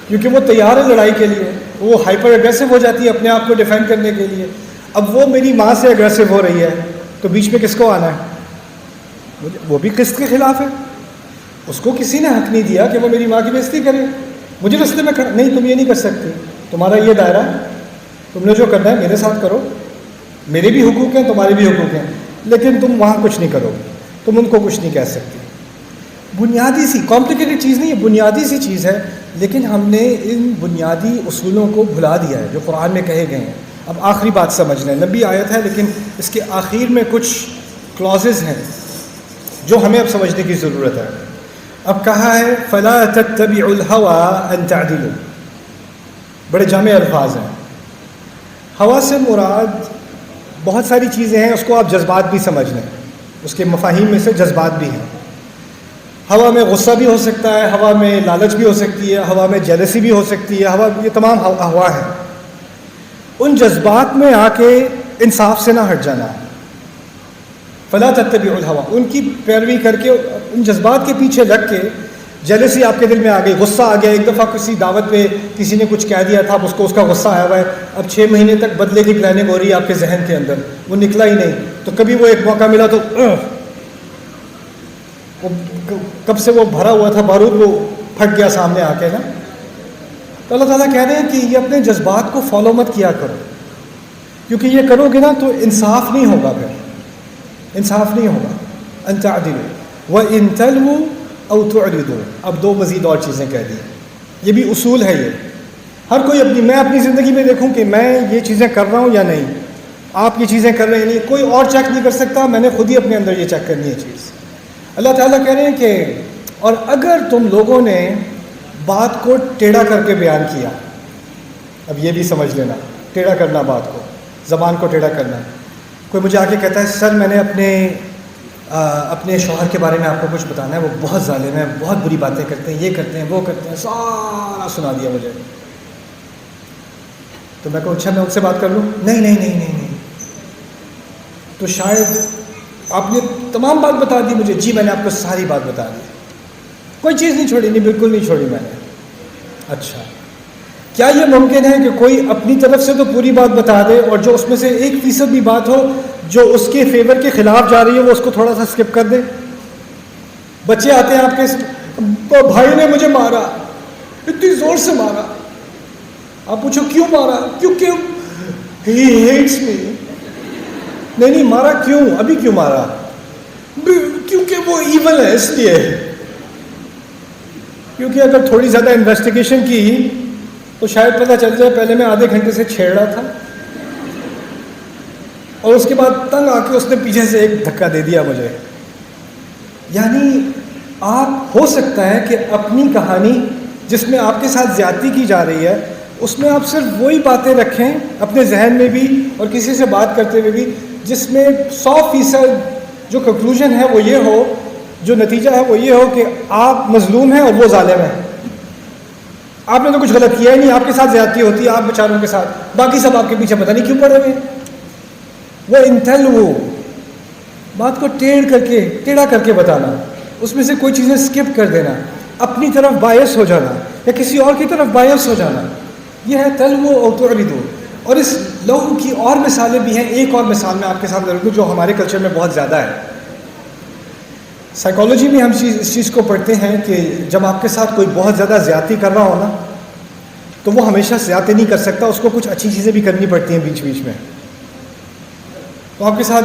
کیونکہ وہ تیار ہے لڑائی کے لیے، وہ ہائپر اگریسو ہو جاتی ہے اپنے آپ کو ڈیفینڈ کرنے کے لیے۔ اب وہ میری ماں سے اگریسو ہو رہی ہے تو بیچ میں کس کو آنا ہے؟ وہ بھی قسط کے خلاف ہے، اس کو کسی نے حق نہیں دیا کہ وہ میری ماں کی بےزتی کرے، مجھے رستے میں کھڑا نہیں، تم یہ نہیں کر سکتے، تمہارا یہ دائرہ ہے، تم نے جو کرنا ہے میرے ساتھ کرو، میرے بھی حقوق ہیں تمہارے بھی حقوق ہیں، لیکن تم وہاں کچھ نہیں کرو، تم ان کو کچھ نہیں کہہ سکتے۔ بنیادی سی کمپلیکیٹڈ چیز نہیں ہے، بنیادی سی چیز ہے، لیکن ہم نے ان بنیادی اصولوں کو بھلا دیا ہے جو قرآن میں کہے گئے ہیں۔ اب آخری بات سمجھ لیں، لمبی آیت ہے لیکن اس کے آخر میں کچھ کلازز ہیں جو ہمیں اب سمجھنے کی ضرورت ہے۔ اب کہا ہے فَلَا تَتَّبِعُوا الْهَوَىٰ أَن تَعْدِلُوا، بڑے جامع الفاظ ہیں۔ ہوا سے مراد بہت ساری چیزیں ہیں، اس کو آپ جذبات بھی سمجھ لیں، اس کے مفاہیم میں سے جذبات بھی ہیں۔ ہوا میں غصہ بھی ہو سکتا ہے، ہوا میں لالچ بھی ہو سکتی ہے، ہوا میں جیلسی بھی ہو سکتی ہے، ہوا، یہ تمام ہوا ہے۔ ان جذبات میں آ کے انصاف سے نہ ہٹ جانا، فلا تتبعوا الهوى، ان کی پیروی کر کے ان جذبات کے پیچھے لگ کے، جیلسی آپ کے دل میں آ گئی، غصہ آ گیا، ایک دفعہ کسی دعوت پہ کسی نے کچھ کہہ دیا تھا، اب اس کو اس کا غصہ آیا ہوا ہے، اب 6 مہینے تک بدلے کی پلاننگ ہو رہی ہے آپ کے ذہن کے اندر، وہ نکلا ہی نہیں، تو کبھی وہ ایک موقع ملا تو کب سے وہ بھرا ہوا تھا بارود وہ پھٹ گیا سامنے آ کے نا۔ تو اللہ تعالیٰ کہہ رہے ہیں کہ یہ اپنے جذبات کو فالو مت کیا کرو، کیونکہ یہ کرو گے نا تو انصاف نہیں ہوگا، پھر انصاف نہیں ہوگا۔ ان تعدلوا وان تلووا او تعرضوا، اب 2 مزید اور چیزیں کہہ دی، یہ بھی اصول ہے۔ یہ ہر کوئی میں اپنی زندگی میں دیکھوں کہ میں یہ چیزیں کر رہا ہوں یا نہیں، آپ یہ چیزیں کر رہے ہیں نہیں، کوئی اور چیک نہیں کر سکتا، میں نے خود ہی اپنے اندر یہ چیک کرنی ہے چیز۔ اللہ تعالیٰ کہہ رہے ہیں کہ اور اگر تم لوگوں نے بات کو ٹیڑھا کر کے بیان کیا، اب یہ بھی سمجھ لینا، ٹیڑھا کرنا، بات کو، زبان کو ٹیڑھا کرنا۔ کوئی مجھے آ کے کہتا ہے سر میں نے اپنے شوہر کے بارے میں آپ کو کچھ بتانا ہے، وہ بہت ظالم ہے، بہت بری باتیں کرتے ہیں، یہ کرتے ہیں وہ کرتے ہیں، سارا سنا دیا مجھے۔ تو میں کہوں اچھا میں ان سے بات کر لوں؟ نہیں نہیں نہیں نہیں نہیں، تو شاید آپ نے تمام بات بتا دی مجھے، جی میں نے آپ کو ساری بات بتا دی، کوئی چیز نہیں چھوڑی، نہیں بالکل نہیں چھوڑی میں نے۔ اچھا کیا یہ ممکن ہے کہ کوئی اپنی طرف سے تو پوری بات بتا دے اور جو اس میں سے 1% بھی بات ہو جو اس کے فیور کے خلاف جا رہی ہے وہ اس کو تھوڑا سا اسکپ کر دے؟ بچے آتے ہیں آپ کے، بھائی نے مجھے مارا، اتنی زور سے مارا، آپ پوچھو کیوں مارا؟ کیونکہ ہی ہیٹس می۔ نہیں مارا کیوں؟ ابھی کیوں مارا؟ کیونکہ وہ ایول ہے اس لیے۔ کیونکہ اگر تھوڑی زیادہ انویسٹیگیشن کی تو شاید پتہ چل جائے پہلے میں آدھے گھنٹے سے چھیڑ رہا تھا اور اس کے بعد تنگ آ کے اس نے پیچھے سے ایک دھکا دے دیا مجھے۔ یعنی آپ ہو سکتا ہے کہ اپنی کہانی جس میں آپ کے ساتھ زیادتی کی جا رہی ہے اس میں آپ صرف وہی باتیں رکھیں اپنے ذہن میں بھی اور کسی سے بات کرتے ہوئے بھی جس میں 100% جو کنکلوژن ہے وہ یہ ہو، جو نتیجہ ہے وہ یہ ہو کہ آپ مظلوم ہیں اور وہ ظالم ہیں۔ آپ نے تو کچھ غلط کیا ہی نہیں، آپ کے ساتھ زیادتی ہوتی ہے آپ بیچاروں کے ساتھ، باقی سب آپ کے پیچھے پتہ نہیں کیوں پڑے ہوئے۔ وہ انتل وہ بات کو ٹیڑھا کر کے بتانا، اس میں سے کوئی چیزیں اسکپ کر دینا، اپنی طرف باعث ہو جانا یا کسی اور کی طرف باعث ہو جانا، یہ ہے تلو اور تعرضو۔ اور اس لہو کی اور مثالیں بھی ہیں۔ ایک اور مثال میں آپ کے ساتھ ضرور دوں جو ہمارے کلچر میں بہت زیادہ ہے۔ سائیکالوجی میں ہم اس چیز کو پڑھتے ہیں کہ جب آپ کے ساتھ کوئی بہت زیادہ زیادتی کر رہا ہو نا تو وہ ہمیشہ زیادتی نہیں کر سکتا، اس کو کچھ اچھی چیزیں بھی کرنی پڑتی ہیں بیچ بیچ میں. تو آپ کے ساتھ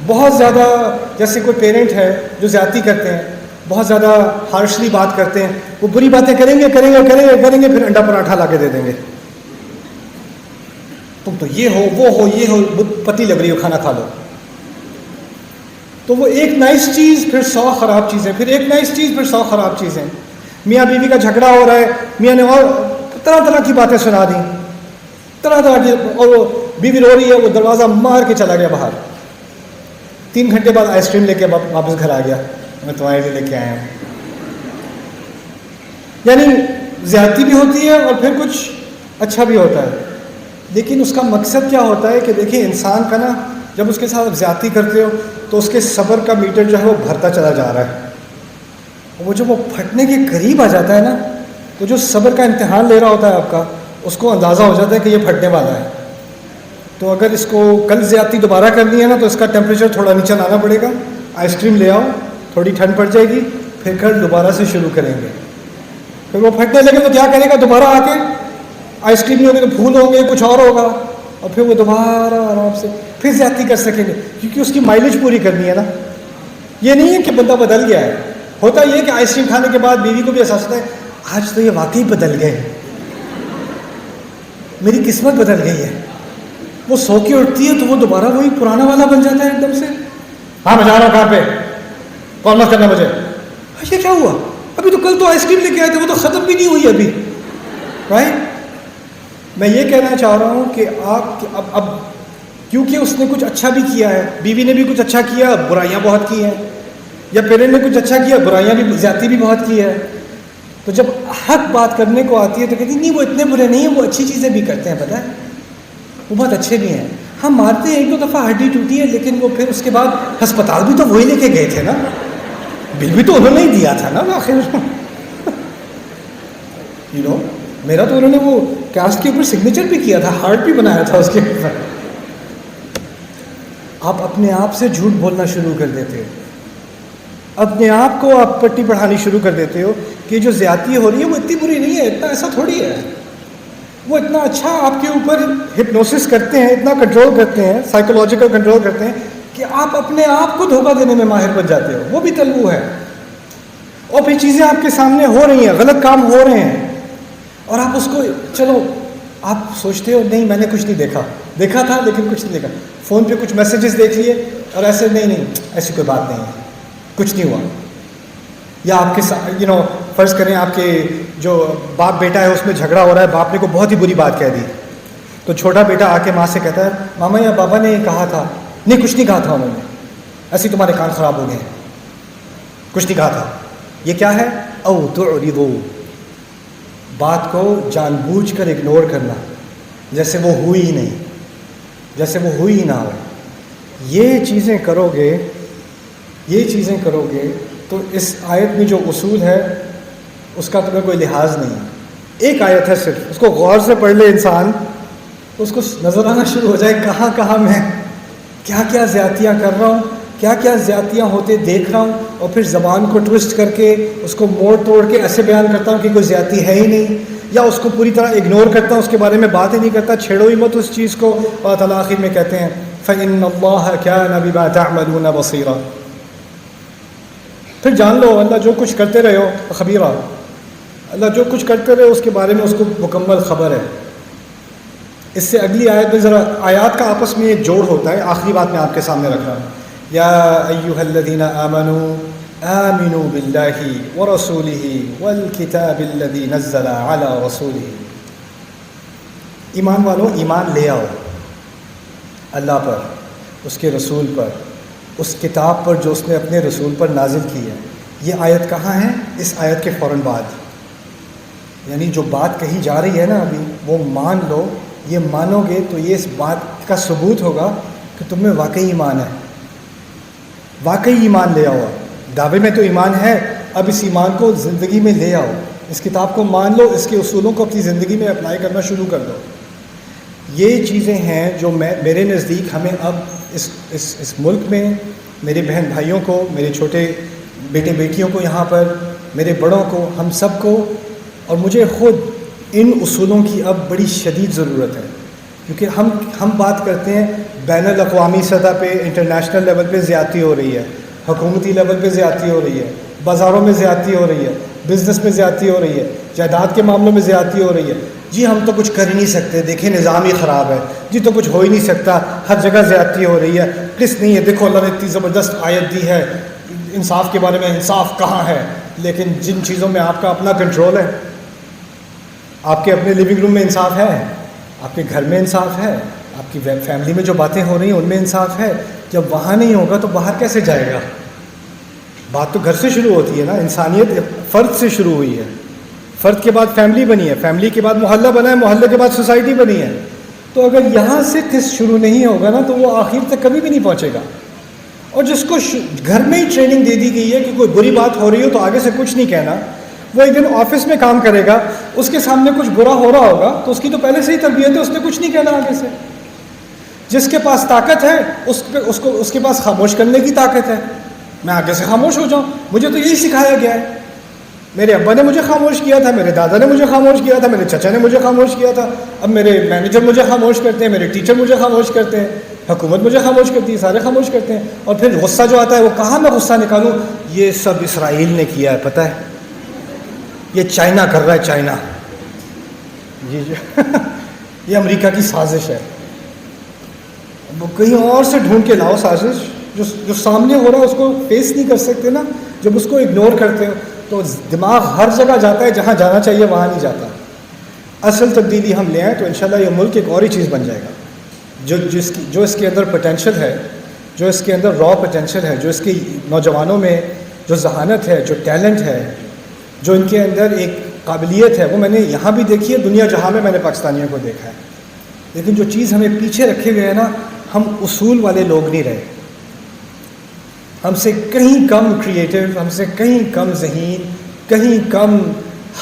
بہت زیادہ جیسے کوئی پیرنٹ ہے جو زیادتی کرتے ہیں، بہت زیادہ ہارشلی بات کرتے ہیں، وہ بری باتیں کریں گے پھر انڈا پراٹھا لا کے دے دیں گے. تم تو یہ ہو وہ ہو یہ ہو، پتی لگ رہی ہو کھانا کھا لو. تو وہ ایک نائس چیز پھر 100 خراب چیزیں، پھر ایک نائس چیز پھر 100 خراب چیزیں. میاں بیوی کا جھگڑا ہو رہا ہے، میاں نے اور طرح طرح کی باتیں سنا دیں، طرح طرح کی، اور وہ بیوی رو رہی ہے، وہ دروازہ مار کے چلا گیا باہر. 3 گھنٹے بعد آئس کریم لے کے واپس گھر آ گیا، میں تمہارے لیے لے کے آیا ہوں. یعنی زیادتی بھی ہوتی ہے اور پھر کچھ اچھا بھی ہوتا ہے. لیکن اس کا مقصد کیا ہوتا ہے کہ دیکھیں انسان کا نا، جب اس کے ساتھ آپ زیادتی کرتے ہو تو اس کے صبر کا میٹر جو ہے وہ بھرتا چلا جا رہا ہے. وہ جب وہ پھٹنے کے قریب آ جاتا ہے نا، تو جو صبر کا امتحان لے رہا ہوتا ہے آپ کا، اس کو اندازہ ہو جاتا ہے کہ یہ پھٹنے والا ہے. تو اگر اس کو کل زیادتی دوبارہ کرنی ہے نا، تو اس کا ٹیمپریچر تھوڑا نیچے لانا پڑے گا. آئس کریم لے آؤ، تھوڑی ٹھنڈ پڑ جائے گی، پھر کل دوبارہ سے شروع کریں گے. پھر وہ پھٹنے لگے تو کیا کرے گا، دوبارہ آ کے آئس کریم نہیں ہوگی تو پھول ہوں گے، کچھ اور ہوگا، اور پھر وہ دوبارہ آرام سے پھر زیادتی کر سکیں گے، کیونکہ اس کی مائلیج پوری کرنی ہے نا. یہ نہیں ہے کہ بندہ بدل گیا ہے. ہوتا یہ کہ آئس کریم کھانے کے بعد بیوی کو بھی احساس ہوتا ہے آج تو یہ واقعی بدل گئے، میری قسمت بدل گئی ہے. وہ سو کے اٹھتی ہے تو وہ دوبارہ وہی پرانا والا بن جاتا ہے ایک دم سے. ہاں میں جا رہا ہوں، کہاں پہ، کال مت کرنا مجھے. یہ کیا ہوا، ابھی تو کل تو آئس کریم لے کے آئے تھے، وہ تو ختم بھی نہیں ہوئی ابھی. رائٹ. میں یہ کہنا چاہ رہا ہوں کہ آپ اب کیونکہ اس نے کچھ اچھا بھی کیا ہے، بیوی نے بھی کچھ اچھا کیا، برائیاں بہت کی ہیں، یا پیرنٹ نے کچھ اچھا کیا، برائیاں بھی، زیادتی بھی بہت کی ہے. تو جب حق بات کرنے کو آتی ہے تو کہتی نہیں وہ اتنے برے نہیں ہیں، وہ اچھی چیزیں بھی کرتے ہیں، پتہ ہے وہ بہت اچھے بھی ہیں. ہم مارتے ہیں، 1-2 دفعہ ہڈی ٹوٹی ہے، لیکن وہ پھر اس کے بعد ہسپتال بھی تو وہی لے کے گئے تھے نا، بل بھی تو انہوں نے ہی دیا تھا نا آخر. میرا تو انہوں نے وہ کاسٹ کے اوپر سگنیچر بھی کیا تھا، ہارٹ بھی بنایا تھا اس کے اوپر. آپ اپنے آپ سے جھوٹ بولنا شروع کر دیتے ہو، اپنے آپ کو آپ پٹی پڑھانی شروع کر دیتے ہو کہ جو زیادتی ہو رہی ہے وہ اتنی بری نہیں ہے، اتنا ایسا تھوڑی ہے. وہ اتنا اچھا آپ کے اوپر ہپنوسس کرتے ہیں، اتنا کنٹرول کرتے ہیں، سائیکولوجیکل کنٹرول کرتے ہیں کہ آپ اپنے آپ کو دھوکہ دینے میں ماہر بن جاتے ہو. وہ بھی تلو ہے، اور پھر چیزیں آپ کے سامنے ہو رہی ہیں، غلط کام ہو رہے ہیں، اور آپ اس کو چلو آپ سوچتے ہو نہیں میں نے کچھ نہیں دیکھا تھا لیکن کچھ نہیں دیکھا. فون پہ کچھ میسیجز دیکھ لیے اور ایسے نہیں ایسی کوئی بات نہیں ہے، کچھ نہیں ہوا. یا آپ کے ساتھ فرض کریں آپ کے جو باپ بیٹا ہے اس میں جھگڑا ہو رہا ہے، باپ نے کو بہت ہی بری بات کہہ دی، تو چھوٹا بیٹا آ کے ماں سے کہتا ہے ماما یا بابا نے یہ کہا تھا. نہیں کچھ نہیں کہا تھا انہوں نے، ایسے تمہارے کان خراب ہو گئے، کچھ نہیں کہا تھا. یہ کیا ہے، او تعرضوا، بات کو جان بوجھ کر اگنور کرنا، جیسے وہ ہوئی ہی نہیں، جیسے وہ ہوئی ہی نہ ہو. یہ چیزیں کرو گے تو اس آیت میں جو اصول ہے اس کا تمہیں کوئی لحاظ نہیں ہے. ایک آیت ہے صرف، اس کو غور سے پڑھ لے انسان تو اس کو نظر آنا شروع ہو جائے کہاں میں کیا کیا زیادتیاں کر رہا ہوں، کیا کیا زیادتیاں ہوتے دیکھ رہا ہوں، اور پھر زبان کو ٹوسٹ کر کے اس کو موڑ توڑ کے ایسے بیان کرتا ہوں کہ کوئی زیادتی ہے ہی نہیں، یا اس کو پوری طرح اگنور کرتا ہوں، اس کے بارے میں بات ہی نہیں کرتا، چھیڑو ہی مت اس چیز کو. اور تعالیٰ آخر میں کہتے ہیں فَإِنَّ اللَّهَ كَانَ بِمَا تَعْمَلُونَ بَصِيرًا. پھر جان لو اللہ جو کچھ کرتے رہے ہو خبیرہ، اللہ جو کچھ کرتے رہے اس کے بارے میں اس کو مکمل خبر ہے. اس سے اگلی آیت میں ذرا آیات کا آپس میں ایک جوڑ ہوتا ہے. آخری بات میں آپ کے سامنے رکھ رہا ہوں، یا ایھا الذین آمنوا آمنوا باللہ ورسولہ والکتاب الذی نزل علی رسولہ. ایمان والوں ایمان لے آؤ اللہ پر، اس کے رسول پر، اس کتاب پر جو اس نے اپنے رسول پر نازل کی ہے. یہ آیت کہاں ہے، اس آیت کے فوراً بعد. یعنی جو بات کہی جا رہی ہے نا ابھی وہ مان لو. یہ مانو گے تو یہ اس بات کا ثبوت ہوگا کہ تم میں واقعی ایمان ہے، واقعی ایمان لے آؤ. دعوے میں تو ایمان ہے، اب اس ایمان کو زندگی میں لے آؤ، اس کتاب کو مان لو، اس کے اصولوں کو اپنی زندگی میں اپلائی کرنا شروع کر دو. یہ چیزیں ہیں جو میرے نزدیک ہمیں اب اس ملک میں میرے بہن بھائیوں کو، میرے چھوٹے بیٹے بیٹیوں کو، یہاں پر میرے بڑوں کو، ہم سب کو، اور مجھے خود ان اصولوں کی اب بڑی شدید ضرورت ہے، کیونکہ ہم بات کرتے ہیں بین الاقوامی سطح پہ، انٹرنیشنل لیول پہ زیادتی ہو رہی ہے، حکومتی لیول پہ زیادتی ہو رہی ہے، بازاروں میں زیادتی ہو رہی ہے، بزنس میں زیادتی ہو رہی ہے، جائیداد کے معاملوں میں زیادتی ہو رہی ہے. جی ہم تو کچھ کر ہی نہیں سکتے، دیکھیں نظام ہی خراب ہے، جی تو کچھ ہو ہی نہیں سکتا، ہر جگہ زیادتی ہو رہی ہے، کس نہیں ہے، دیکھو اللہ نے اتنی زبردست آیت دی ہے انصاف کے بارے میں، انصاف کہاں ہے؟ لیکن جن چیزوں میں آپ کا اپنا کنٹرول ہے، آپ کے اپنے لیونگ روم میں انصاف ہے، آپ کے گھر میں انصاف ہے، آپ کی فیملی میں جو باتیں ہو رہی ہیں ان میں انصاف ہے، جب وہاں نہیں ہوگا تو باہر کیسے جائے گا؟ بات تو گھر سے شروع ہوتی ہے نا. انسانیت فرد سے شروع ہوئی ہے، فرد کے بعد فیملی بنی ہے، فیملی کے بعد محلہ بنا ہے، محلے کے بعد سوسائٹی بنی ہے. تو اگر یہاں سے ٹیسٹ شروع نہیں ہوگا نا تو وہ آخر تک کبھی بھی نہیں پہنچے گا. اور جس کو گھر میں ہی ٹریننگ دے دی گئی ہے کہ کوئی بری بات ہو رہی ہو تو آگے سے کچھ نہیں کہنا، وہ ایک دن آفس میں کام کرے گا، اس کے سامنے کچھ برا ہو رہا ہوگا تو اس کی تو پہلے سے ہی تربیت ہے، اس نے کچھ نہیں کہنا آگے سے. جس کے پاس طاقت ہے اس کے پاس خاموش کرنے کی طاقت ہے. میں آگے سے خاموش ہو جاؤں، مجھے تو یہی سکھایا گیا ہے. میرے ابا نے مجھے خاموش کیا تھا، میرے دادا نے مجھے خاموش کیا تھا، میرے چچا نے مجھے خاموش کیا تھا، اب میرے مینیجر مجھے خاموش کرتے ہیں، میرے ٹیچر مجھے خاموش کرتے ہیں، حکومت مجھے خاموش کرتی ہے، سارے خاموش کرتے ہیں. اور پھر غصہ جو آتا ہے وہ کہاں میں غصہ نکالوں؟ یہ سب اسرائیل نے کیا ہے، پتہ ہے یہ چائنا کر رہا ہے، چائنا، جی یہ امریکہ کی سازش ہے. وہ کہیں اور سے ڈھونڈ کے لاؤ سازش، جو سامنے ہو رہا ہے اس کو فیس نہیں کر سکتے نا. جب اس کو اگنور کرتے ہو تو دماغ ہر جگہ جاتا ہے، جہاں جانا چاہیے وہاں نہیں جاتا. اصل تبدیلی ہم لے آئیں تو انشاءاللہ یہ ملک ایک اور ہی چیز بن جائے گا. جو اس کے اندر پوٹینشیل ہے، جو اس کے اندر را پوٹینشیل ہے، جو اس کی نوجوانوں میں جو ذہانت ہے، جو ٹیلنٹ ہے، جو ان کے اندر ایک قابلیت ہے، وہ میں نے یہاں بھی دیکھی ہے، دنیا جہاں میں نے پاکستانیوں کو دیکھا ہے. لیکن جو چیز ہمیں پیچھے رکھے ہوئے ہے نا، ہم اصول والے لوگ نہیں رہے. ہم سے کہیں کم کریٹو، ہم سے کہیں کم ذہین، کہیں کم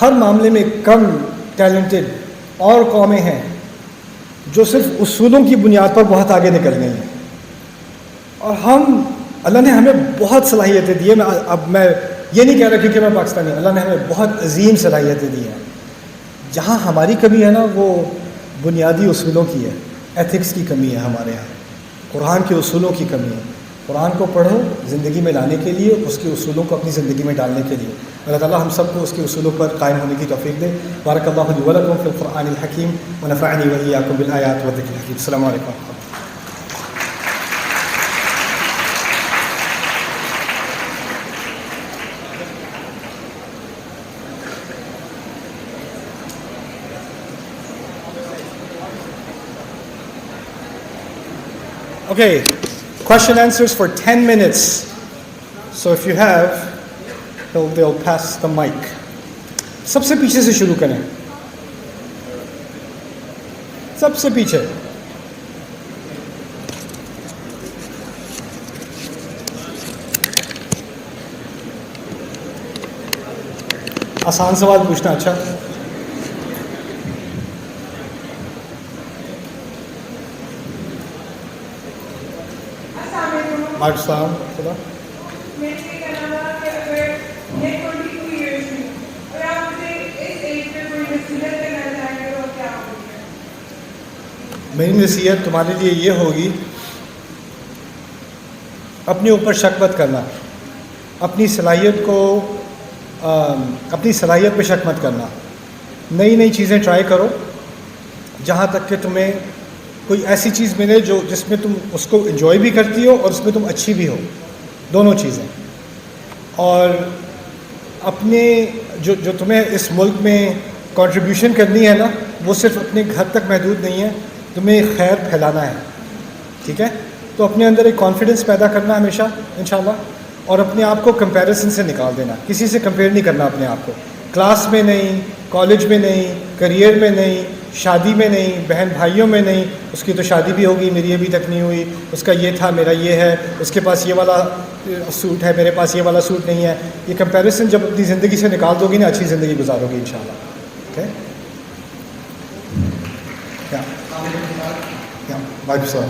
ہر معاملے میں کم ٹیلنٹڈ اور قومیں ہیں جو صرف اصولوں کی بنیاد پر بہت آگے نکل گئی ہیں. اور اللہ نے ہمیں بہت صلاحیتیں دی ہیں. اب میں یہ نہیں کہہ رہا کیونکہ میں پاکستانی ہوں، اللہ نے ہمیں بہت عظیم صلاحیتیں دی ہیں. جہاں ہماری کمی ہے نا وہ بنیادی اصولوں کی ہے، ایتھکس کی کمی ہے ہمارے یہاں، قرآن کے اصولوں کی کمی ہے. قرآن کو پڑھو زندگی میں لانے کے لیے، اس کے اصولوں کو اپنی زندگی میں ڈالنے کے لیے. اللہ تعالیٰ ہم سب کو اس کے اصولوں پر قائم ہونے کی توفیق دے. بارک اللہ لی و لکم فی القرآن الحکیم ونفعنی وإیاکم بالآیات والذکر الحکیم. السلام علیکم. Okay, question answers for 10 minutes. So if you have, they'll pass the mic. سب سے پیچھے سے شروع کریں، سب سے پیچھے. آسان سوال پوچھنا. اچھا السلام خدا. میری نصیحت تمہارے لیے یہ ہوگی، اپنے اوپر شک مت کرنا، اپنی صلاحیت پہ شک مت کرنا. نئی نئی چیزیں ٹرائی کرو جہاں تک کہ تمہیں کوئی ایسی چیز ملے جس میں تم اس کو انجوائے بھی کرتی ہو اور اس میں تم اچھی بھی ہو، دونوں چیزیں. اور اپنے جو تمہیں اس ملک میں کنٹریبیوشن کرنی ہے نا، وہ صرف اپنے گھر تک محدود نہیں ہے، تمہیں خیر پھیلانا ہے. ٹھیک ہے؟ تو اپنے اندر ایک کانفیڈنس پیدا کرنا ہمیشہ انشاءاللہ، اور اپنے آپ کو کمپیریزن سے نکال دینا. کسی سے کمپیئر نہیں کرنا اپنے آپ کو، کلاس میں نہیں، کالج میں نہیں، کریئر میں نہیں، شادی میں نہیں، بہن بھائیوں میں نہیں. اس کی تو شادی بھی ہوگی، میری ابھی تک نہیں ہوئی، اس کا یہ تھا میرا یہ ہے، اس کے پاس یہ والا سوٹ ہے میرے پاس یہ والا سوٹ نہیں ہے. یہ کمپیریزن جب اپنی زندگی سے نکال دو گی نا، اچھی زندگی گزارو گی انشاءاللہ. اوکے، وعلیکم السلام.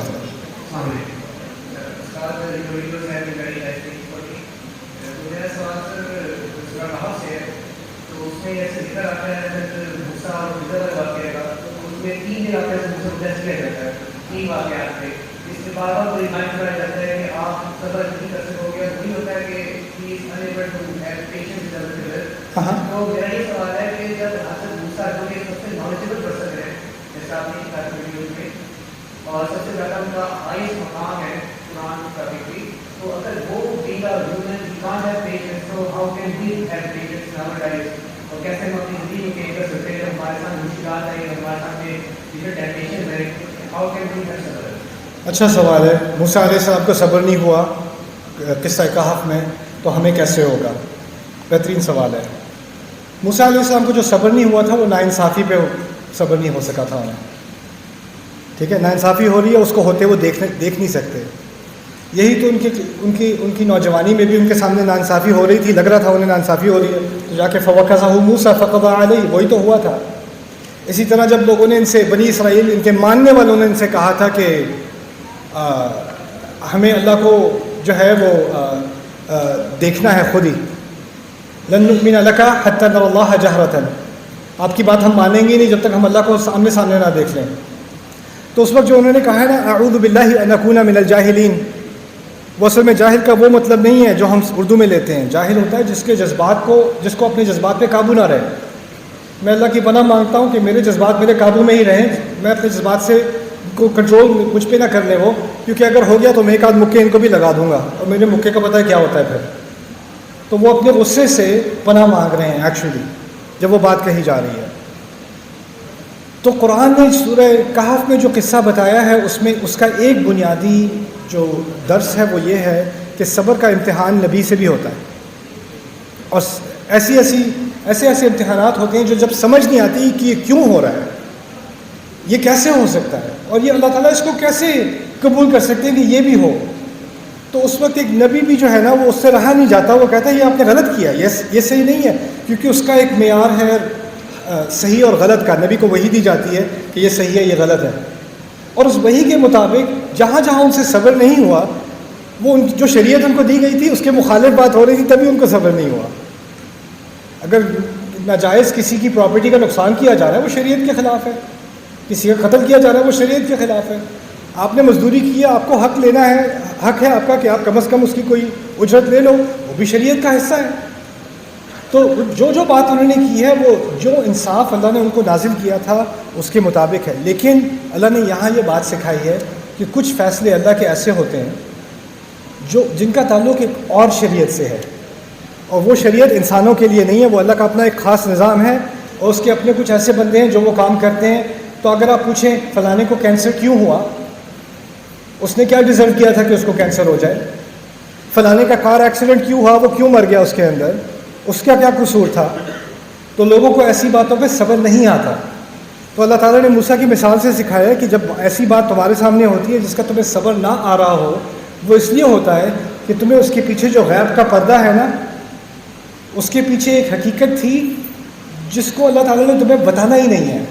اور ادھر واقعہ کا اس میں 3 جگہ پہ ٹیسٹ کیا جاتا ہے 3 واقعات پہ. اس سے بار بار ریمائنڈ کرایا جاتا ہے کہ آپ صبر نہیں کر سکو گے. وہی ہوتا ہے کہ he is unable to have patience with others. تو میرا یہ سوال ہے کہ جب حضرت موسیٰ جو کہ سب سے نالجبل پرسن ہے جیسے آپ نے کہا ویڈیوز میں اور سب سے زیادہ ان کا ہائیسٹ مقام ہے قرآن کا بھی, تو اگر وہ being a human he can't have patience, so how can we have patience nowadays? اور کیسے ہم اپنی زندگی میں کہیں کر سکتے ہیں جب ہمارے ساتھ مشکلات آئی, ہمارے سامنے ڈفرنٹ ٹیمپٹیشن ہے, how can we have صبر؟ اچھا سوال ہے. موسیٰ علیہ السلام کو صبر نہیں ہوا قصہ کہف میں, تو ہمیں کیسے ہوگا؟ بہترین سوال ہے. موسیٰ علیہ السلام کو جو صبر نہیں ہوا تھا وہ ناانصافی پہ صبر نہیں ہو سکا تھا انہیں. ٹھیک ہے, ناانصافی ہو رہی ہے, اس کو ہوتے وہ دیکھ نہیں سکتے. یہی تو ان کی نوجوانی میں بھی ان کے سامنے ناانصافی ہو رہی تھی, لگ رہا تھا انہیں ناانصافی ہو رہی ہے, تو جا کے فوقظہ موسیٰ فقضى علیہ, وہی تو ہوا تھا. اسی طرح جب لوگوں نے ان سے, بنی اسرائیل ان کے ماننے والوں نے ان سے کہا تھا کہ ہمیں اللہ کو جو ہے وہ دیکھنا ہے خود ہی, لن نؤمن لک حتی نری اللہ جہرۃ, آپ کی بات ہم مانیں گے نہیں جب تک ہم اللہ کو سامنے نہ دیکھ لیں. تو اس وقت جو انہوں نے کہا ہے نا اعوذ باللہ ان اکون من الجاہلین, وہ اصل میں جاہل کا وہ مطلب نہیں ہے جو ہم اردو میں لیتے ہیں. جاہل ہوتا ہے جس کو اپنے جذبات پہ قابو نہ رہے. میں اللہ کی پناہ مانگتا ہوں کہ میرے جذبات میرے قابو میں ہی رہیں, میں اپنے جذبات سے کو کنٹرول مجھ پہ نہ کر لیں وہ, کیونکہ اگر ہو گیا تو میں ایک آدھ مکے ان کو بھی لگا دوں گا, اور میرے مکے کا پتہ ہے کیا ہوتا ہے پھر. تو وہ اپنے غصے سے پناہ مانگ رہے ہیں ایکچولی جب وہ بات کہی جا رہی ہے. تو قرآن نے سورہ کہف میں جو قصہ بتایا ہے اس میں اس کا ایک بنیادی جو درس ہے وہ یہ ہے کہ صبر کا امتحان نبی سے بھی ہوتا ہے, اور ایسے امتحانات ہوتے ہیں جو جب سمجھ نہیں آتی کہ یہ کیوں ہو رہا ہے, یہ کیسے ہو سکتا ہے, اور یہ اللہ تعالیٰ اس کو کیسے قبول کر سکتے ہیں کہ یہ بھی ہو. تو اس وقت ایک نبی بھی جو ہے نا وہ اس سے رہا نہیں جاتا, وہ کہتا ہے یہ آپ نے غلط کیا, یہ صحیح نہیں ہے, کیونکہ اس کا ایک معیار ہے صحیح اور غلط کا. نبی کو وحی دی جاتی ہے کہ یہ صحیح ہے یہ غلط ہے, اور اس وحی کے مطابق جہاں جہاں ان سے صبر نہیں ہوا, وہ جو شریعت ان کو دی گئی تھی اس کے مخالف بات ہو رہی تھی, تبھی ان کو صبر نہیں ہوا. اگر ناجائز کسی کی پراپرٹی کا نقصان کیا جا رہا ہے وہ شریعت کے خلاف ہے, کسی کا قتل کیا جا رہا ہے وہ شریعت کے خلاف ہے. آپ نے مزدوری کی ہے, آپ کو حق لینا ہے, حق ہے آپ کا کہ آپ کم از کم اس کی کوئی اجرت لے لو, وہ بھی شریعت کا حصہ ہے. تو جو بات انہوں نے کی ہے وہ جو انصاف اللہ نے ان کو نازل کیا تھا اس کے مطابق ہے. لیکن اللہ نے یہاں یہ بات سکھائی ہے کہ کچھ فیصلے اللہ کے ایسے ہوتے ہیں جن کا تعلق ایک اور شریعت سے ہے, اور وہ شریعت انسانوں کے لیے نہیں ہے, وہ اللہ کا اپنا ایک خاص نظام ہے, اور اس کے اپنے کچھ ایسے بندے ہیں جو وہ کام کرتے ہیں. تو اگر آپ پوچھیں فلانے کو کینسر کیوں ہوا, اس نے کیا ڈیزرو کیا تھا کہ اس کو کینسر ہو جائے, فلانے کا کار ایکسیڈنٹ کیوں ہوا, وہ کیوں مر گیا اس کے اندر, اس کا کیا قصور تھا. تو لوگوں کو ایسی باتوں پہ صبر نہیں آتا. تو اللہ تعالیٰ نے موسیٰ کی مثال سے سکھایا ہے کہ جب ایسی بات تمہارے سامنے ہوتی ہے جس کا تمہیں صبر نہ آ رہا ہو, وہ اس لیے ہوتا ہے کہ تمہیں اس کے پیچھے جو غیب کا پردہ ہے نا, اس کے پیچھے ایک حقیقت تھی جس کو اللہ تعالیٰ نے تمہیں بتانا ہی نہیں ہے.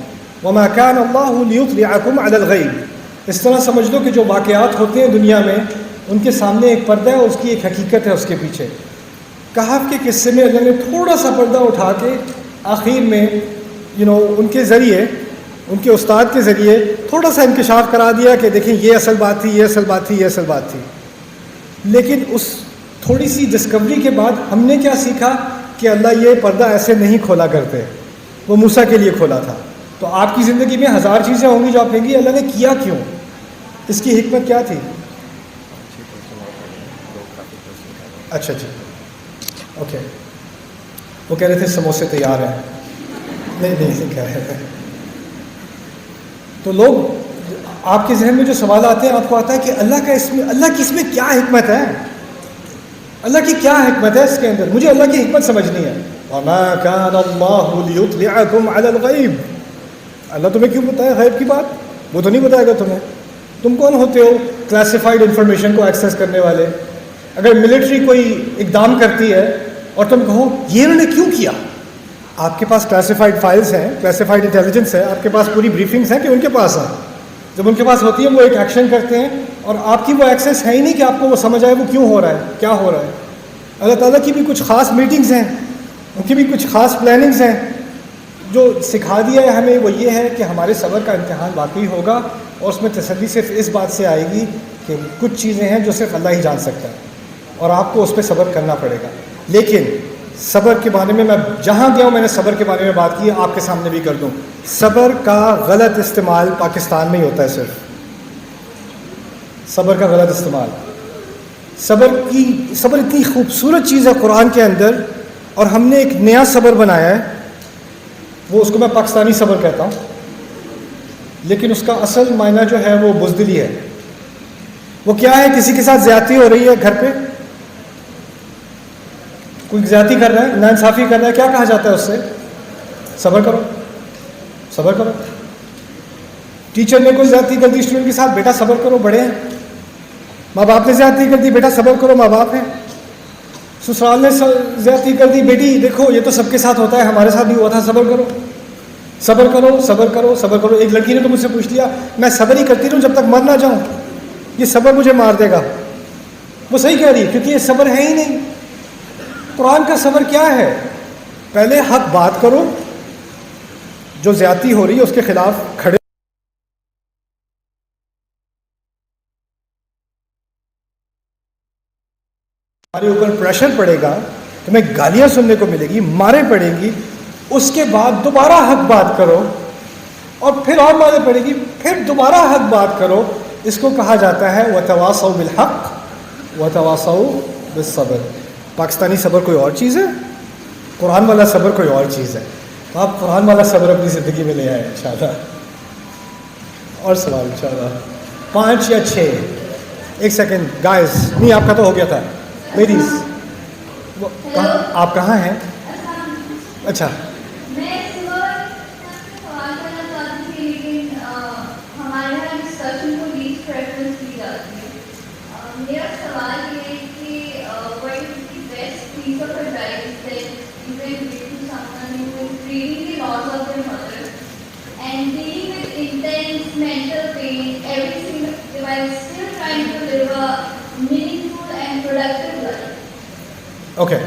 وَمَا كَانَ اللَّهُ لِيُطْلِعَكُمْ عَلَى الْغَيْبِ. اس طرح سمجھ لو کہ جو واقعات ہوتے ہیں دنیا میں ان کے سامنے ایک پردہ ہے, اور اس کی ایک حقیقت ہے اس کے پیچھے. کہف کے قصے میں اللہ نے تھوڑا سا پردہ اٹھا کے آخر میں ان کے ذریعے, ان کے استاد کے ذریعے تھوڑا سا انکشاف کرا دیا کہ دیکھیں یہ اصل بات تھی, یہ اصل بات تھی, یہ اصل بات تھی. لیکن اس تھوڑی سی ڈسکوری کے بعد ہم نے کیا سیکھا کہ اللہ یہ پردہ ایسے نہیں کھولا کرتے, وہ موسیٰ کے لیے کھولا تھا. تو آپ کی زندگی میں 1000 چیزیں ہوں گی جو آپ کہیں گی اللہ نے کیا کیوں, اس کی حکمت کیا تھی. اچھا جی اوکے, وہ کہہ رہے تھے سموسے تیار ہیں. نہیں کہہ رہے تھے. تو لوگ آپ کے ذہن میں جو سوال آتے ہیں, آپ کو آتا ہے کہ اللہ کی اس میں کیا حکمت ہے, اللہ کی کیا حکمت ہے اس کے اندر. مجھے اللہ کی حکمت سمجھنی ہے. وَمَا كَانَ اللَّهُ لِيُطْلِعَكُمْ عَلَى الْغَيْبِ. اللہ تمہیں کیوں بتائے غیب کی بات, وہ تو نہیں بتائے گا تمہیں. تم کون ہوتے ہو کلاسیفائڈ انفارمیشن کو ایکسیس کرنے والے. اگر ملٹری کوئی اقدام کرتی ہے اور تم کہو یہ انہوں نے کیوں کیا, آپ کے پاس کلاسیفائڈ فائلز ہیں, کلاسیفائڈ انٹیلیجنس ہے, آپ کے پاس پوری بریفنگس ہیں کہ ان کے پاس ہیں. جب ان کے پاس ہوتی ہے وہ ایک ایکشن کرتے ہیں, اور آپ کی وہ ایکسیس ہے ہی نہیں کہ آپ کو وہ سمجھ آئے وہ کیوں ہو رہا ہے, کیا ہو رہا ہے. اللہ تعالیٰ کی بھی کچھ خاص میٹنگز ہیں, ان کی بھی کچھ خاص پلاننگز ہیں. جو سکھا دیا ہے ہمیں وہ یہ ہے کہ ہمارے صبر کا امتحان واقعی ہوگا، اور اس میں تسلی صرف اس بات سے آئے گی کہ کچھ چیزیں ہیں جو صرف اللہ ہی جان سکتا ہے، اور آپ کو اس پہ صبر کرنا پڑے گا۔ لیکن صبر کے بارے میں جہاں گیا ہوں میں نے صبر کے بارے میں بات کی ہے، آپ کے سامنے بھی کر دوں۔ صبر کا غلط استعمال پاکستان میں ہی ہوتا ہے، صرف صبر کا غلط استعمال۔ صبر اتنی خوبصورت چیز ہے قرآن کے اندر، اور ہم نے ایک نیا صبر بنایا ہے، وہ اس کو میں پاکستانی صبر کہتا ہوں، لیکن اس کا اصل معنی جو ہے وہ بزدلی ہے۔ وہ کیا ہے؟ کسی کے ساتھ زیادتی ہو رہی ہے گھر پہ، کوئی زیادتی کر رہا ہے، ناانصافی کر رہا ہے، کیا کہا جاتا ہے اس سے؟ صبر کرو، صبر کرو۔ ٹیچر نے کوئی زیادتی کر دی اسٹوڈنٹ کے ساتھ، بیٹا صبر کرو، بڑے ہیں۔ ماں باپ نے زیادتی کر دی، بیٹا صبر کرو، ماں باپ ہیں۔ سسرال نے زیادتی کر دی، بیٹی دیکھو یہ تو سب کے ساتھ ہوتا ہے، ہمارے ساتھ بھی ہوا تھا، صبر کرو، صبر کرو، صبر کرو، صبر کرو۔ ایک لڑکی نے تو مجھ سے پوچھ لیا، میں صبر ہی کرتی رہوں جب تک مر نہ جاؤں، یہ صبر مجھے مار دے گا۔ وہ صحیح کہہ رہی ہے، کیونکہ یہ صبر ہے ہی نہیں۔ قرآن کا صبر کیا ہے؟ پہلے حق بات کرو، جو زیادتی ہو رہی ہے اس کے خلاف کھڑے، ہمارے اوپر پریشر پڑے گا، تمہیں گالیاں سننے کو ملے گی، ماریں پڑیں گی، اس کے بعد دوبارہ حق بات کرو، اور پھر اور ماریں پڑے گی، پھر دوبارہ حق بات کرو۔ اس کو کہا جاتا ہے وَتَوَاصَوْا بِالْحَقِّ وَتَوَاصَوْا بِالصَّبْرِ۔ پاکستانی صبر کوئی اور چیز ہے، قرآن والا صبر کوئی اور چیز ہے۔ تو آپ قرآن والا صبر اپنی زندگی میں لے آئیں انشاءاللہ۔ اور سوال انشاءاللہ 5 یا 6؟ ایک سیکنڈ گائز، نہیں آپ کا تو ہو گیا تھا۔ لیڈیز آپ کہاں ہیں؟ اچھا میں سوال کرنا چاہتی تھی، لیکن ہمارے یہاں ڈسکشن کو لیسٹ پریفرنس دی جاتی ہے۔ میرا سوال یہ ہے کہ what is the best piece of advice that you can give to someone who is grieving the loss of their mother and dealing with intense mental pain every single day while still trying to live a meaningful and productive life? Okay,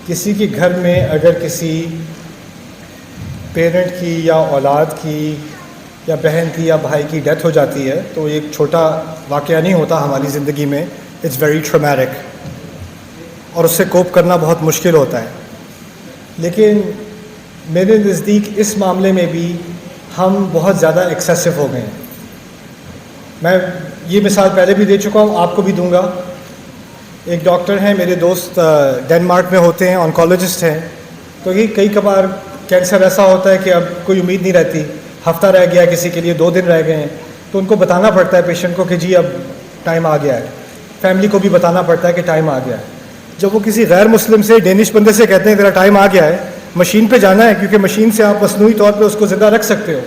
کسی کے گھر میں اگر کسی parent کی یا اولاد کی یا بہن کی یا بھائی کی ڈیتھ ہو جاتی ہے تو ایک چھوٹا واقعہ نہیں ہوتا ہماری زندگی میں، اٹس ویری ٹرامیٹک، اور اس سے کوپ کرنا بہت مشکل ہوتا ہے۔ لیکن میرے نزدیک اس معاملے میں بھی ہم بہت زیادہ ایکسیسو ہو گئے ہیں۔ میں یہ مثال پہلے بھی دے چکا ہوں، آپ کو بھی دوں گا۔ ایک ڈاکٹر ہیں میرے دوست، ڈینمارک میں ہوتے ہیں، آنکولوجسٹ ہیں، تو یہ کئی کبھار کینسر ایسا ہوتا ہے کہ اب کوئی امید نہیں رہتی، ہفتہ رہ گیا کسی کے لیے، 2 دن رہ گئے ہیں، تو ان کو بتانا پڑتا ہے پیشنٹ کو کہ جی اب ٹائم آ گیا ہے، فیملی کو بھی بتانا پڑتا ہے کہ ٹائم آ گیا ہے۔ جب وہ کسی غیر مسلم سے، ڈینش بندے سے کہتے ہیں تیرا ٹائم آ گیا ہے، مشین پہ جانا ہے کیونکہ مشین سے آپ مصنوعی طور پہ اس کو زندہ رکھ سکتے ہو،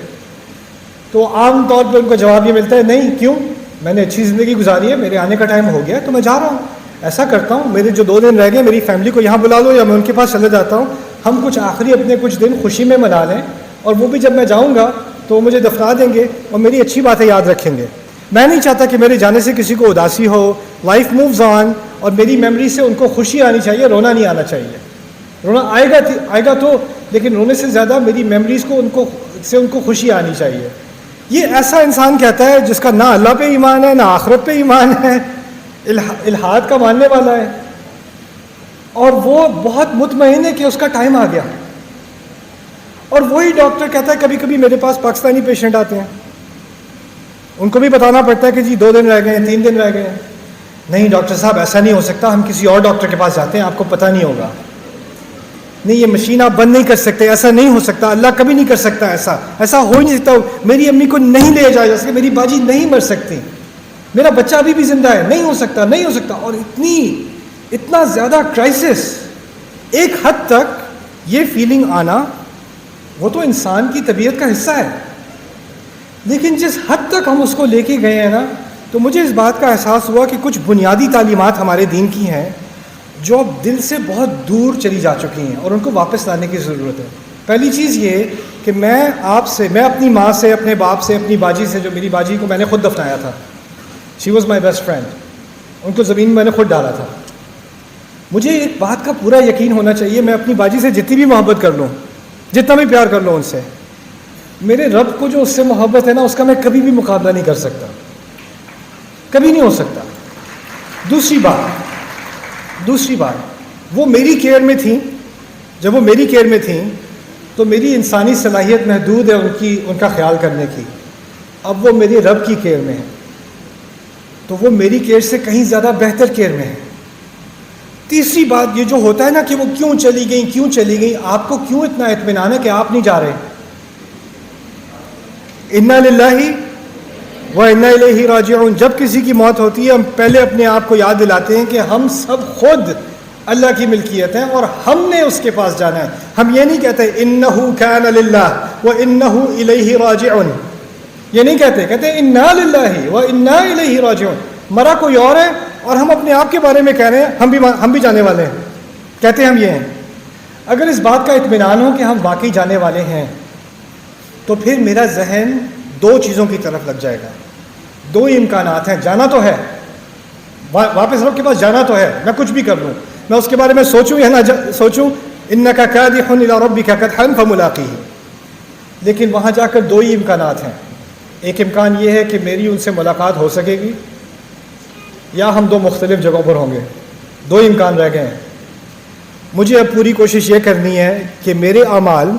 تو عام طور پہ ان کو جواب یہ ملتا ہے نہیں، کیوں؟ میں نے اچھی زندگی گزاری ہے، میرے آنے کا ٹائم ہو گیا تو میں جا رہا ہوں۔ ایسا کرتا ہوں، میرے جو 2 دن رہ گئے میری فیملی کو یہاں بلا لو یا میں ان کے پاس چلے جاتا ہوں، ہم کچھ آخری اپنے کچھ دن خوشی میں منا لیں، اور وہ بھی جب میں جاؤں گا تو وہ مجھے دفنا دیں گے اور میری اچھی باتیں یاد رکھیں گے۔ میں نہیں چاہتا کہ میرے جانے سے کسی کو اداسی ہو، لائف مووز آن، اور میری میموری سے ان کو خوشی آنی چاہیے، رونا نہیں آنا چاہیے۔ رونا آئے گا تو، لیکن رونے سے زیادہ میری میموریز کو ان کو خوشی آنی چاہیے۔ یہ ایسا انسان کہتا ہے جس کا نہ اللہ پہ ایمان ہے، نہ آخرت پہ ایمان ہے، الحاد کا ماننے والا ہے، اور وہ بہت مطمئن ہے کہ اس کا ٹائم آ گیا۔ اور وہی ڈاکٹر کہتا ہے کبھی کبھی میرے پاس پاکستانی پیشنٹ آتے ہیں، ان کو بھی بتانا پڑتا ہے کہ جی 2 دن رہ گئے ہیں، 3 دن رہ گئے ہیں۔ نہیں ڈاکٹر صاحب ایسا نہیں ہو سکتا، ہم کسی اور ڈاکٹر کے پاس جاتے ہیں، آپ کو پتہ نہیں ہوگا۔ نہیں یہ مشین آپ بند نہیں کر سکتے، ایسا نہیں ہو سکتا، اللہ کبھی نہیں کر سکتا، ایسا ہو ہی نہیں سکتا، میری امی کو نہیں لے جایا جا سکتا، میری باجی نہیں مر سکتی، میرا بچہ ابھی بھی زندہ ہے، نہیں ہو سکتا، نہیں ہو سکتا۔ اور اتنا زیادہ کرائسس، ایک حد تک یہ فیلنگ آنا وہ تو انسان کی طبیعت کا حصہ ہے، لیکن جس حد تک ہم اس کو لے کے گئے ہیں نا، تو مجھے اس بات کا احساس ہوا کہ کچھ بنیادی تعلیمات ہمارے دین کی ہیں جو اب دل سے بہت دور چلی جا چکی ہیں اور ان کو واپس لانے کی ضرورت ہے۔ پہلی چیز یہ کہ میں اپنی ماں سے، اپنے باپ سے، اپنی باجی سے، جو میری باجی کو میں نے خود دفنایا تھا، she was my best friend, ان کو زمین میں نے خود ڈالا تھا، مجھے ایک بات کا پورا یقین ہونا چاہیے، میں اپنی باجی سے جتنی بھی محبت کر لوں، جتنا بھی پیار کر لوں ان سے، میرے رب کو جو اس سے محبت ہے نا، اس کا میں کبھی بھی مقابلہ نہیں کر سکتا، کبھی نہیں ہو سکتا۔ دوسری بات وہ میری کیئر میں تھیں، جب وہ میری کیئر میں تھیں تو میری انسانی صلاحیت محدود ہے ان کا خیال کرنے کی، اب وہ میرے رب کی کیئر میں ہے تو وہ میری کیئر سے کہیں زیادہ بہتر کیئر میں ہے۔ تیسری بات یہ جو ہوتا ہے نا کہ وہ کیوں چلی گئیں، آپ کو کیوں اتنا اطمینان ہے کہ آپ نہیں جا رہے؟ انا للہ و انا الیہ راجعون، جب کسی کی موت ہوتی ہے ہم پہلے اپنے آپ کو یاد دلاتے ہیں کہ ہم سب خود اللہ کی ملکیت ہیں اور ہم نے اس کے پاس جانا ہے۔ ہم یہ نہیں کہتے انہ کان للہ و انہ الیہ راجعون، یہ نہیں کہتے انا للہ و انا الیہ راجعون۔ مرا کوئی اور ہے اور ہم اپنے آپ کے بارے میں کہہ رہے ہیں ہم بھی جانے والے ہیں، کہتے ہیں ہم یہ ہیں۔ اگر اس بات کا اطمینان ہو کہ ہم واقعی جانے والے ہیں تو پھر میرا ذہن دو چیزوں کی طرف لگ جائے گا۔ دو ہی امکانات ہیں، جانا تو ہے، واپس رب کے پاس جانا تو ہے، میں کچھ بھی کر لوں، میں اس کے بارے میں سوچوں یا نہ سوچوں، انک کادح الی ربک کدحا فملاقیہ، لیکن وہاں جا کر دو ہی امکانات ہیں۔ ایک امکان یہ ہے کہ میری ان سے ملاقات ہو سکے گی یا ہم دو مختلف جگہوں پر ہوں گے، دو ہی امکان رہ گئے ہیں۔ مجھے اب پوری کوشش یہ کرنی ہے کہ میرے اعمال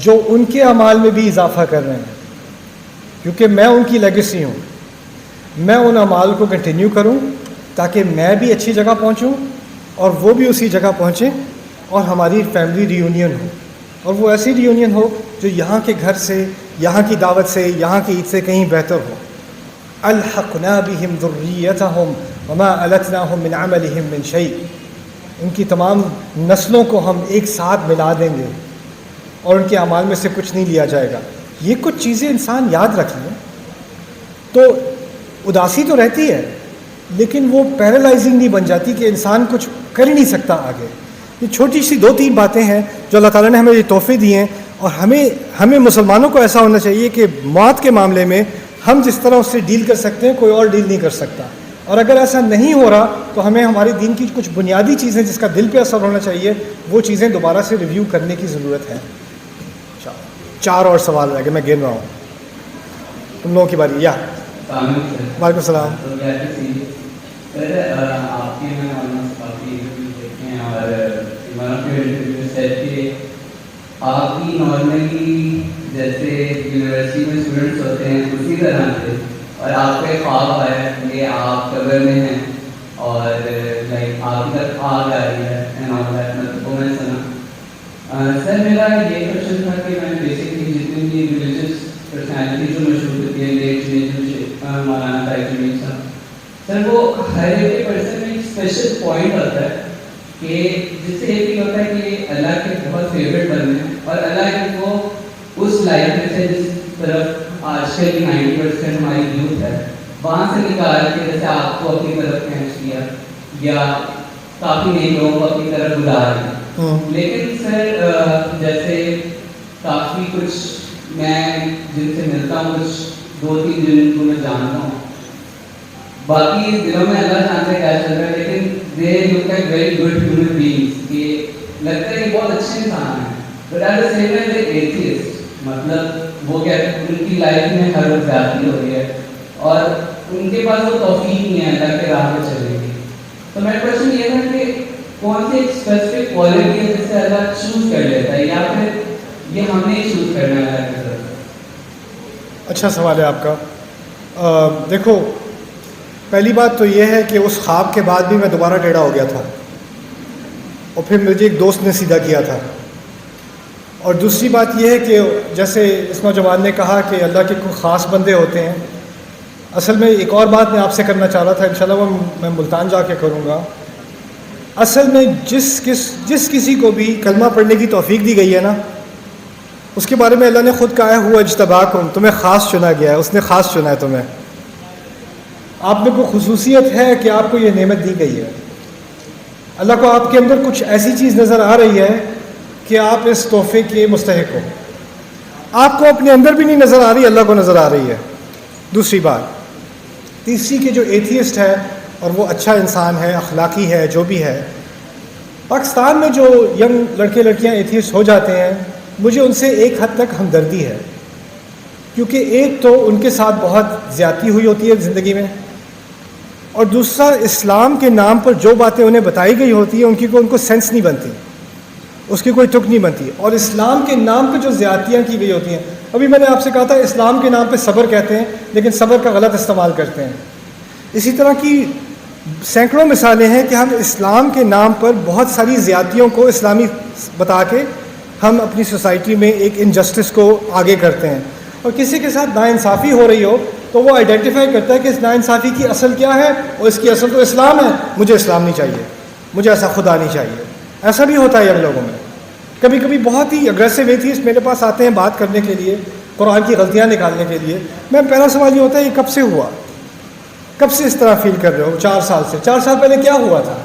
جو ان کے اعمال میں بھی اضافہ کر رہے ہیں، کیونکہ میں ان کی لیگیسی ہوں، میں ان اعمال کو کنٹینیو کروں تاکہ میں بھی اچھی جگہ پہنچوں اور وہ بھی اسی جگہ پہنچیں اور ہماری فیملی ری یونین ہو، اور وہ ایسی ری یونین ہو جو یہاں کے گھر سے، یہاں کی دعوت سے، یہاں کی عید سے کہیں بہتر ہو۔ الحقنا بہم ذریتہم وما التناہم من عملہم من شیء، ان کی تمام نسلوں کو ہم ایک ساتھ ملا دیں گے اور ان کے اعمال میں سے کچھ نہیں لیا جائے گا۔ یہ کچھ چیزیں انسان یاد رکھ لیں تو اداسی تو رہتی ہے لیکن وہ پیرالائزنگ نہیں بن جاتی کہ انسان کچھ کر ہی نہیں سکتا آگے۔ یہ چھوٹی سی دو تین باتیں ہیں جو اللہ تعالیٰ نے ہمیں یہ تحفے دیے ہیں، اور ہمیں مسلمانوں کو ایسا ہونا چاہیے کہ موت کے معاملے میں ہم جس طرح اس سے ڈیل کر سکتے ہیں کوئی اور ڈیل نہیں کر سکتا، اور اگر ایسا نہیں ہو رہا تو ہمیں ہمارے دین کی کچھ بنیادی چیزیں جس کا دل پہ اثر ہونا چاہیے وہ چیزیں دوبارہ سے ریویو کرنے کی ضرورت ہے۔ 4 اور سوال رہ گئے، میں گن رہا ہوں، تم لوگوں کی باری۔ یا وعلیکم السلام۔ آپ بھی نارملی جیسے یونیورسٹی میں اسٹوڈنٹس ہوتے ہیں اسی طرح سے، اور آپ کا خواب ہے کہ آپ قبر میں ہیں اور لائک آپ کی طرف آگ آ رہی ہے، وہ میں سنا۔ سر میرا یہ کوشچن تھا کہ میں بیسکلی جتنی بھی ریلیجیس پرسنالٹی جو مشہور ہوتی ہے مولانا طارق جمیل صاحب، سر وہ ہر ایک پرسن میں ایک اسپیشل پوائنٹ ہوتا ہے کہ جس سے یہ فیل ہوتا ہے کہ اللہ کے بہت فیوریٹ بننے ہیں، اور اللہ ان کو اس لائف میں سے جس طرف آج کل کی 90% ہماری یوتھ ہے وہاں سے نکال کے جیسے آپ کو اپنی طرف کھینچ کیا یا کافی نئے لوگوں کو اپنی طرف بلا رہے ہیں۔ لیکن سر جیسے کافی کچھ میں جن سے ملتا ہوں، کچھ 2-3 جن کو میں جانتا ہوں، باقی دنوں میں اللہ جانتے کیا چل رہا ہے، لیکن they look like very good human beings, کہ لگتا ہے کہ بہت اچھے انسان ہیں، but at the same time they atheist, مطلب وہ کہتے ہیں ان کی لائف میں ہر وقت زیادتی ہو رہی ہے اور ان کے پاس وہ توفیق نہیں ہے اللہ کے راہ پہ چلنے کی۔ تو میرا کوشچن یہ تھا کہ کون سی ایک اسپیسیفک کوالٹی ہے جس سے اللہ چوز کر لیتا ہے، یا پھر یہ ہم نے چوز کرنا ہے اللہ کی طرف؟ اچھا سوال ہے آپ کا۔ دیکھو، پہلی بات تو یہ ہے کہ اس خواب کے بعد بھی میں دوبارہ ٹیڑھا ہو گیا تھا اور پھر مجھے ایک دوست نے سیدھا کیا تھا، اور دوسری بات یہ ہے کہ جیسے اس نوجوان نے کہا کہ اللہ کے کوئی خاص بندے ہوتے ہیں، اصل میں ایک اور بات میں آپ سے کرنا چاہ رہا تھا، انشاءاللہ وہ میں ملتان جا کے کروں گا۔ اصل میں جس کسی کو بھی کلمہ پڑھنے کی توفیق دی گئی ہے نا، اس کے بارے میں اللہ نے خود کہا ہے ہوا اجتباکم، تمہیں خاص چنا گیا ہے، اس نے خاص چنا ہے تمہیں۔ آپ میں کوئی خصوصیت ہے کہ آپ کو یہ نعمت دی گئی ہے، اللہ کو آپ کے اندر کچھ ایسی چیز نظر آ رہی ہے کہ آپ اس تحفے کے مستحق ہو، آپ کو اپنے اندر بھی نہیں نظر آ رہی، اللہ کو نظر آ رہی ہے۔ دوسری بات، تیسری کہ جو ایتھیسٹ ہے اور وہ اچھا انسان ہے, اخلاقی ہے, جو بھی ہے. پاکستان میں جو ینگ لڑکے لڑکیاں ایتھیسٹ ہو جاتے ہیں, مجھے ان سے ایک حد تک ہمدردی ہے, کیونکہ ایک تو ان کے ساتھ بہت زیادتی ہوئی ہوتی ہے زندگی میں, اور دوسرا اسلام کے نام پر جو باتیں انہیں بتائی گئی ہوتی ہیں ان کو سینس نہیں بنتی, اس کی کوئی تک نہیں بنتی. اور اسلام کے نام پہ جو زیادتیاں کی گئی ہوتی ہیں, ابھی میں نے آپ سے کہا تھا اسلام کے نام پہ صبر کہتے ہیں لیکن صبر کا غلط استعمال کرتے ہیں. اسی طرح کی سینکڑوں مثالیں ہیں کہ ہم اسلام کے نام پر بہت ساری زیادتیوں کو اسلامی بتا کے ہم اپنی سوسائٹی میں ایک انجسٹس کو آگے کرتے ہیں. اور کسی کے ساتھ ناانصافی ہو رہی ہو تو وہ آئیڈینٹیفائی کرتا ہے کہ اس ناانصافی کی اصل کیا ہے, اور اس کی اصل تو اسلام ہے. مجھے اسلام نہیں چاہیے, مجھے ایسا خدا نہیں چاہیے. ایسا بھی ہوتا ہے اب لوگوں میں. کبھی کبھی بہت ہی اگریسو ایتھیسٹ میرے پاس آتے ہیں بات کرنے کے لیے, قرآن کی غلطیاں نکالنے کے لیے. میں پہلا سوال یہ ہوتا ہے یہ کب سے ہوا, کب سے اس طرح فیل کر رہے ہو؟ 4 سال سے. 4 سال پہلے کیا ہوا تھا,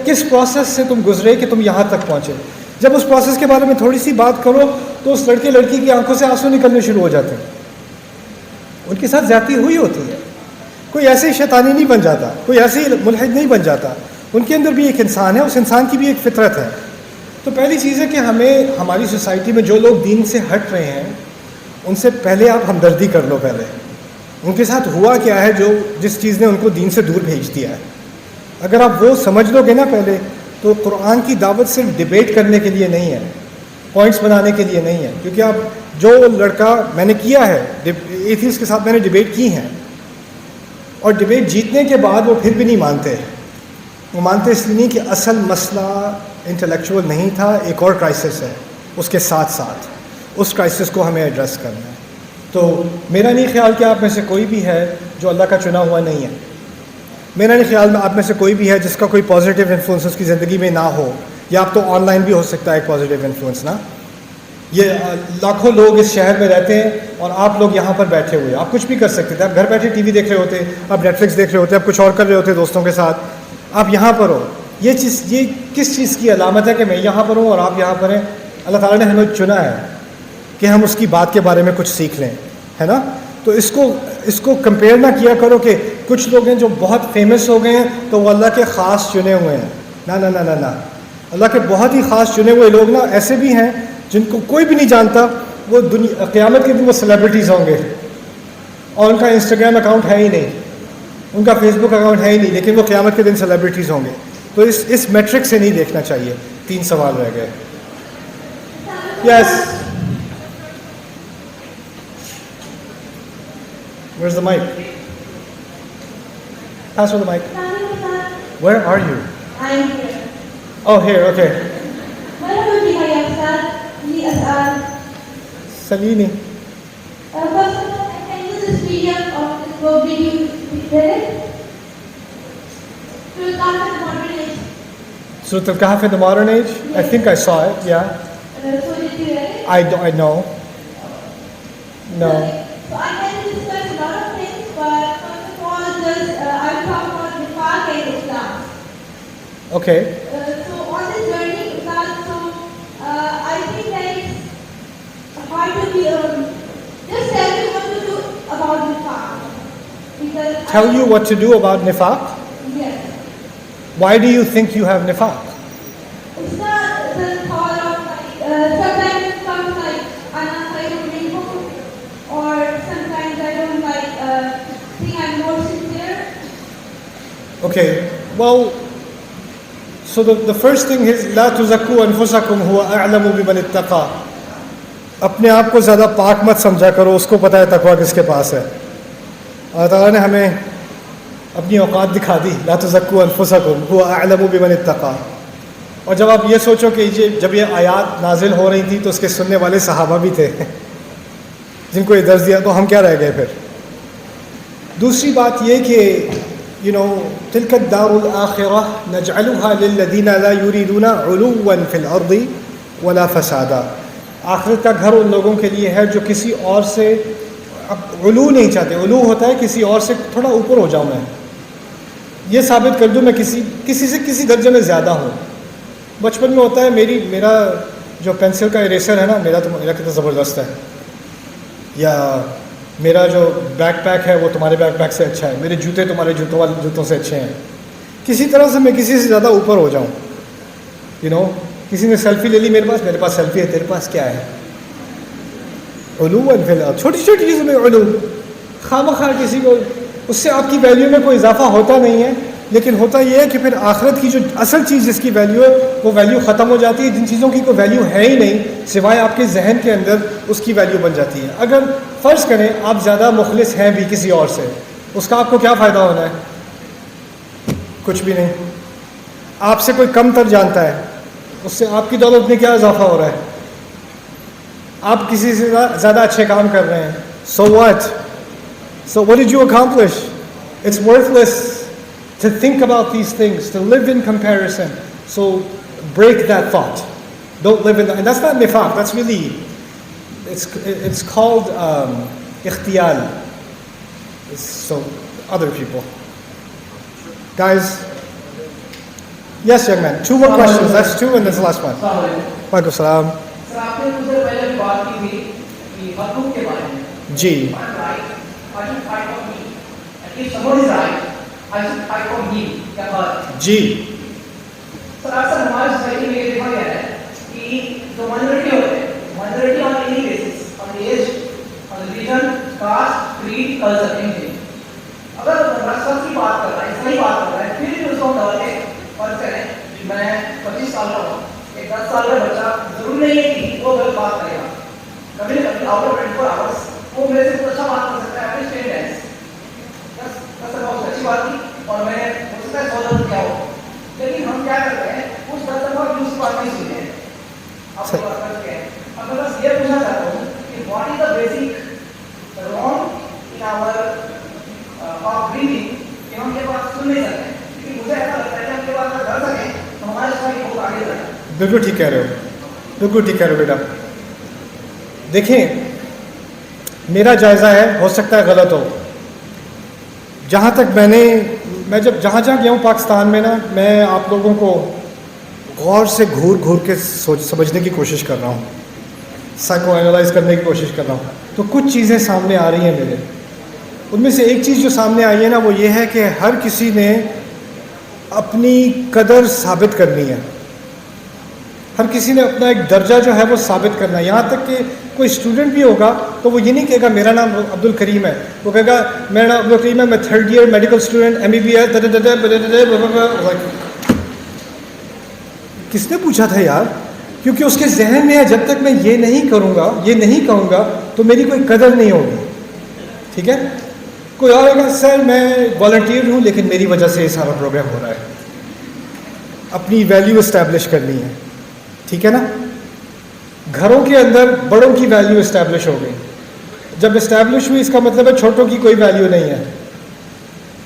کس پروسیس سے تم گزرے کہ تم یہاں تک پہنچے؟ جب اس پروسیس کے بارے میں تھوڑی سی بات کرو تو اس لڑکے لڑکی کی آنکھوں سے آنسو نکلنے شروع ہو جاتے ہیں. ان کے ساتھ زیادتی ہوئی ہوتی ہے. کوئی ایسے شیطانی نہیں بن جاتا, کوئی ایسے ملحد نہیں بن جاتا. ان کے اندر بھی ایک انسان ہے, اس انسان کی بھی ایک فطرت ہے. تو پہلی چیز ہے کہ ہمیں ہماری سوسائٹی میں جو لوگ دین سے ہٹ رہے ہیں ان سے پہلے آپ ہمدردی کر لو. پہلے ان کے ساتھ ہوا کیا ہے جو جس چیز نے ان کو دین سے دور بھیج دیا ہے. اگر آپ وہ سمجھ لو گے نا پہلے, تو قرآن کی دعوت صرف ڈیبیٹ کرنے کے لیے نہیں ہے, پوائنٹس بنانے کے لیے نہیں ہے. کیونکہ اب جو لڑکا میں نے کیا ہے ایتھیسٹ کے ساتھ, میں نے ڈیبیٹ کی ہیں, اور ڈیبیٹ جیتنے کے بعد وہ پھر بھی نہیں مانتے. وہ مانتے اس لیے نہیں کہ اصل مسئلہ انٹلیکچوئل نہیں تھا, ایک اور کرائسس ہے اس کے ساتھ ساتھ, اس کرائسس کو ہمیں ایڈریس کرنا ہے. تو میرا نہیں خیال کہ آپ میں سے کوئی بھی ہے جو اللہ کا چنا ہوا نہیں ہے. میرا نہیں خیال میں آپ میں سے کوئی بھی ہے جس کا کوئی پازیٹیو انفلوئنس اس کی زندگی میں نہ ہو. یا آپ تو آن لائن بھی ہو سکتا ہے ایک پازیٹیو انفلوئنس نا. یہ لاکھوں لوگ اس شہر میں رہتے ہیں اور آپ لوگ یہاں پر بیٹھے ہوئے, آپ کچھ بھی کر سکتے تھے. آپ گھر بیٹھے ٹی وی دیکھ رہے ہوتے, آپ نیٹ فلکس دیکھ رہے ہوتے, آپ کچھ اور کر رہے ہوتے دوستوں کے ساتھ, آپ یہاں پر ہو. یہ کس چیز کی علامت ہے کہ میں یہاں پر ہوں اور آپ یہاں پر ہیں؟ اللہ تعالیٰ نے ہمیں چنا ہے کہ ہم اس کی بات کے بارے میں کچھ سیکھ لیں, ہے نا. تو اس کو کمپیئر نہ کیا کرو کہ کچھ لوگ ہیں جو بہت فیمس ہو گئے ہیں تو وہ اللہ کے خاص چنے ہوئے ہیں. نہ, اللہ کے بہت ہی خاص چنے ہوئے لوگ نا ایسے بھی ہیں جن کو کوئی بھی نہیں جانتا. وہ قیامت کے دن وہ سیلیبریٹیز ہوں گے, اور ان کا انسٹاگرام اکاؤنٹ ہے ہی نہیں, ان کا فیس بک اکاؤنٹ ہے ہی نہیں, لیکن وہ قیامت کے دن سیلیبریٹیز ہوں گے. تو اس میٹرک سے نہیں دیکھنا چاہیے. 3 سوال رہ گئے. یس, where's the mic? Pass me the mic. Where are you? I'm here. Oh, here, okay. Merhaba Bihaya Ustaz, ini As'ad. Salini. First of all, I can use this PDF of this book. Did you read it? Surah Al-Kahf, the modern age. Surah Al-Kahf in the modern age? I think I saw it, yeah. So did you read it? I know. No. So I can discuss a lot of things, but first of all, I'll talk about Nifaq and Islam. Okay. So on this journey, I think that it's hard to be, just tell me what to do about Nifaq. Because Tell you what to do about nifaq? Yes. Why do you think you have nifaq? It's not the thought of sometimes it comes I'm not like a rainbow, or sometimes I don't think I'm more sincere. Okay, well, so the first thing is لا تزكوا أنفسكم هو أعلم بمن اتقى. اپنے آپ کو زیادہ پاک مت سمجھا کرو, اس کو پتہ ہے تقویٰ کس کے پاس ہے. اللہ تعالیٰ نے ہمیں اپنی اوقات دکھا دی. لا تزكوا أنفسكم هو أعلم بمن اتقى. اور جب آپ یہ سوچو کہ جب یہ آیات نازل ہو رہی تھی تو اس کے سننے والے صحابہ بھی تھے جن کو یہ درس دیا, تو ہم کیا رہ گئے پھر. دوسری بات یہ کہ تلك الدار الآخرة نجعلها للذين لا يريدون علوا في الأرض ولا فسادا. آخرت کا گھر ان لوگوں کے لیے ہے جو کسی اور سے علو نہیں چاہتے. علو ہوتا ہے کسی اور سے تھوڑا اوپر ہو جاؤں, میں یہ ثابت کر دوں میں کسی سے کسی درجے میں زیادہ ہوں. بچپن میں ہوتا ہے, میرا جو پینسل کا اریسر ہے نا, میرا کتنا زبردست ہے, یا میرا جو بیک پیک ہے وہ تمہارے بیک پیک سے اچھا ہے, میرے جوتے تمہارے جوتوں سے اچھے ہیں. کسی طرح سے میں کسی سے زیادہ اوپر ہو جاؤں, کسی نے سیلفی لے لی میرے پاس سیلفی ہے, تیرے پاس کیا ہے؟ علو فی الارض, چھوٹی چھوٹی چیزوں میں علو, خواہ کسی کو, اس سے آپ کی ویلیو میں کوئی اضافہ ہوتا نہیں ہے. لیکن ہوتا یہ ہے کہ پھر آخرت کی جو اصل چیز جس کی ویلیو ہے وہ ویلیو ختم ہو جاتی ہے. جن چیزوں کی کوئی ویلیو ہے ہی نہیں سوائے آپ کے ذہن کے اندر, اس کی ویلیو بن جاتی ہے. اگر فرض کریں آپ زیادہ مخلص ہیں بھی کسی اور سے, اس کا آپ کو کیا فائدہ ہونا ہے؟ کچھ بھی نہیں. آپ سے کوئی کم تر جانتا ہے, اس سے آپ کی دولت میں کیا اضافہ ہو رہا ہے؟ آپ کسی سے زیادہ اچھے کام کر رہے ہیں, so what did you accomplish? It's worthless to think about these things, to live in comparison. So break that thought. Don't live in that. And that's not nifaq, that's really, it's called ikhtiyal. So other people. Guys, yes young man, 2 more questions. That's 2 and that's the last one. Walaikum salam. سر آپ نے مجھے پہلے بات کی تھی کہ حقوق کے بارے میں. جی. جی. سر اکثر ہماری سوسائٹی میں یہ دیکھا گیا ہے کہ جو مائنورٹی ہوتے ہیں, minority on any basis, on age, on religion, caste, creed, culture, anything, اگر رسم کی بات کر رہا ہے, صحیح بات کر رہا ہے, پھر بھی اس کو ڈال کے فرض کریں کہ میں 25 سال کا ہوں, ایک 10 سال کا بچہ ضروری نہیں ہے کہ وہ غلط بات کرے گا. کبھی نہ کبھی آؤٹ آف 24 آورس وہ میرے سے کچھ اچھا بات کر سکتا ہے اپنے اسٹینڈرڈ. بس بہت اچھی بات کی اور میں نے ہو سکتا ہے 100 کیا ہو, لیکن ہم کیا کرتے ہیں اس 10 دفعہ بھی اس بات نہیں سنتے ہیں. آپ کو بات کر کے اب میں بس یہ پوچھنا چاہتا ہوں کہ what is the basic wrong in hour of breathing کہ ہم یہ بات سن نہیں سکتے, کیونکہ مجھے ایسا لگتا ہے کہ ہم یہ بات کر سکیں تو ہمارے سوسائٹی بہت آگے جائے. بالکل ٹھیک کہہ رہے ہو, بالکل ٹھیک کہہ رہے ہو بیٹا. دیکھیں میرا جائزہ ہے, ہو سکتا ہے غلط ہو. جہاں تک میں جب جہاں گیا ہوں پاکستان میں نا, میں آپ لوگوں کو غور سے گھور کے سمجھنے کی کوشش کر رہا ہوں, سائیکو اینالائز کرنے کی کوشش کر رہا ہوں. تو کچھ چیزیں سامنے آ رہی ہیں میرے. ان میں سے ایک چیز جو سامنے آئی ہے نا وہ یہ ہے کہ ہر کسی نے اپنی قدر ثابت کرنی ہے, ہر کسی نے اپنا ایک درجہ جو ہے وہ ثابت کرنا ہے. یہاں تک کہ کوئی اسٹوڈنٹ بھی ہوگا تو وہ یہ نہیں کہے گا میرا نام عبد الکریم ہے, وہ کہے گا میرا نام عبد الکریم ہے, میں 3rd year medical student, MBBS. کس نے پوچھا تھا یار؟ کیونکہ اس کے ذہن میں ہے جب تک میں یہ نہیں کروں گا, یہ نہیں کہوں گا تو میری کوئی قدر نہیں ہوگی. ٹھیک ہے. کوئی اور ہوگا سر میں والنٹیئر ہوں لیکن میری وجہ سے یہ سارا پروگرام ہو رہا ہے. اپنی ویلیو اسٹیبلش کرنی ہے. ٹھیک ہے نا. گھروں کے اندر بڑوں کی ویلیو اسٹیبلش ہو گئی. جب اسٹیبلش ہوئی اس کا مطلب ہے چھوٹوں کی کوئی ویلیو نہیں ہے.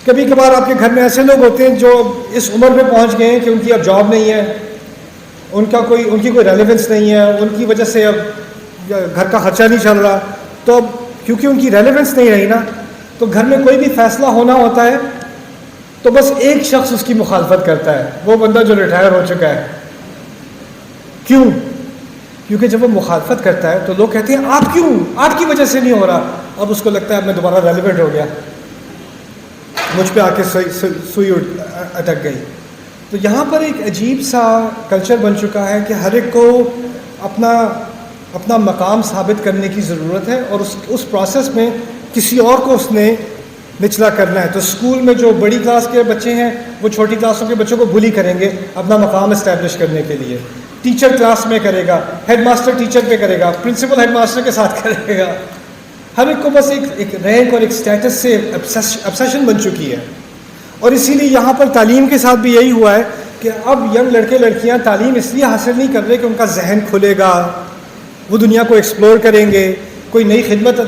کبھی کبھار آپ کے گھر میں ایسے لوگ ہوتے ہیں جو اس عمر پہ پہنچ گئے ہیں کہ ان کی اب جاب نہیں ہے, ان کی کوئی ریلیونس نہیں ہے, ان کی وجہ سے اب گھر کا خرچہ نہیں چل رہا. تو اب کیونکہ ان کی ریلیونس نہیں رہی نا, تو گھر میں کوئی بھی فیصلہ ہونا ہوتا ہے تو بس ایک شخص اس کی مخالفت کرتا ہے, وہ بندہ جو ریٹائر ہو چکا ہے. کیوں؟ کیونکہ جب وہ مخالفت کرتا ہے تو لوگ کہتے ہیں آپ کیوں, آپ کی وجہ سے نہیں ہو رہا. اب اس کو لگتا ہے اب میں دوبارہ ریلیونٹ ہو گیا, مجھ پہ آ کے سوئی اٹک گئی. تو یہاں پر ایک عجیب سا کلچر بن چکا ہے کہ ہر ایک کو اپنا مقام ثابت کرنے کی ضرورت ہے, اور اس پروسیس میں کسی اور کو اس نے نچلا کرنا ہے. تو اسکول میں جو بڑی کلاس کے بچے ہیں وہ چھوٹی کلاسوں کے بچوں کو بلی کریں گے اپنا مقام اسٹیبلش کرنے کے لیے. ٹیچر کلاس میں کرے گا, ہیڈ ماسٹر ٹیچر پہ کرے گا, پرنسپل ہیڈ ماسٹر کے ساتھ کرے گا. ہر ایک کو بس ایک رینک اور ایک اسٹیٹس سے obsession بن چکی ہے. اور اسی لیے یہاں پر تعلیم کے ساتھ بھی یہی ہوا ہے کہ اب ینگ لڑکے لڑکیاں تعلیم اس لیے حاصل نہیں کر رہے کہ ان کا ذہن کھلے گا, وہ دنیا کو ایکسپلور کریں گے, کوئی نئی خدمت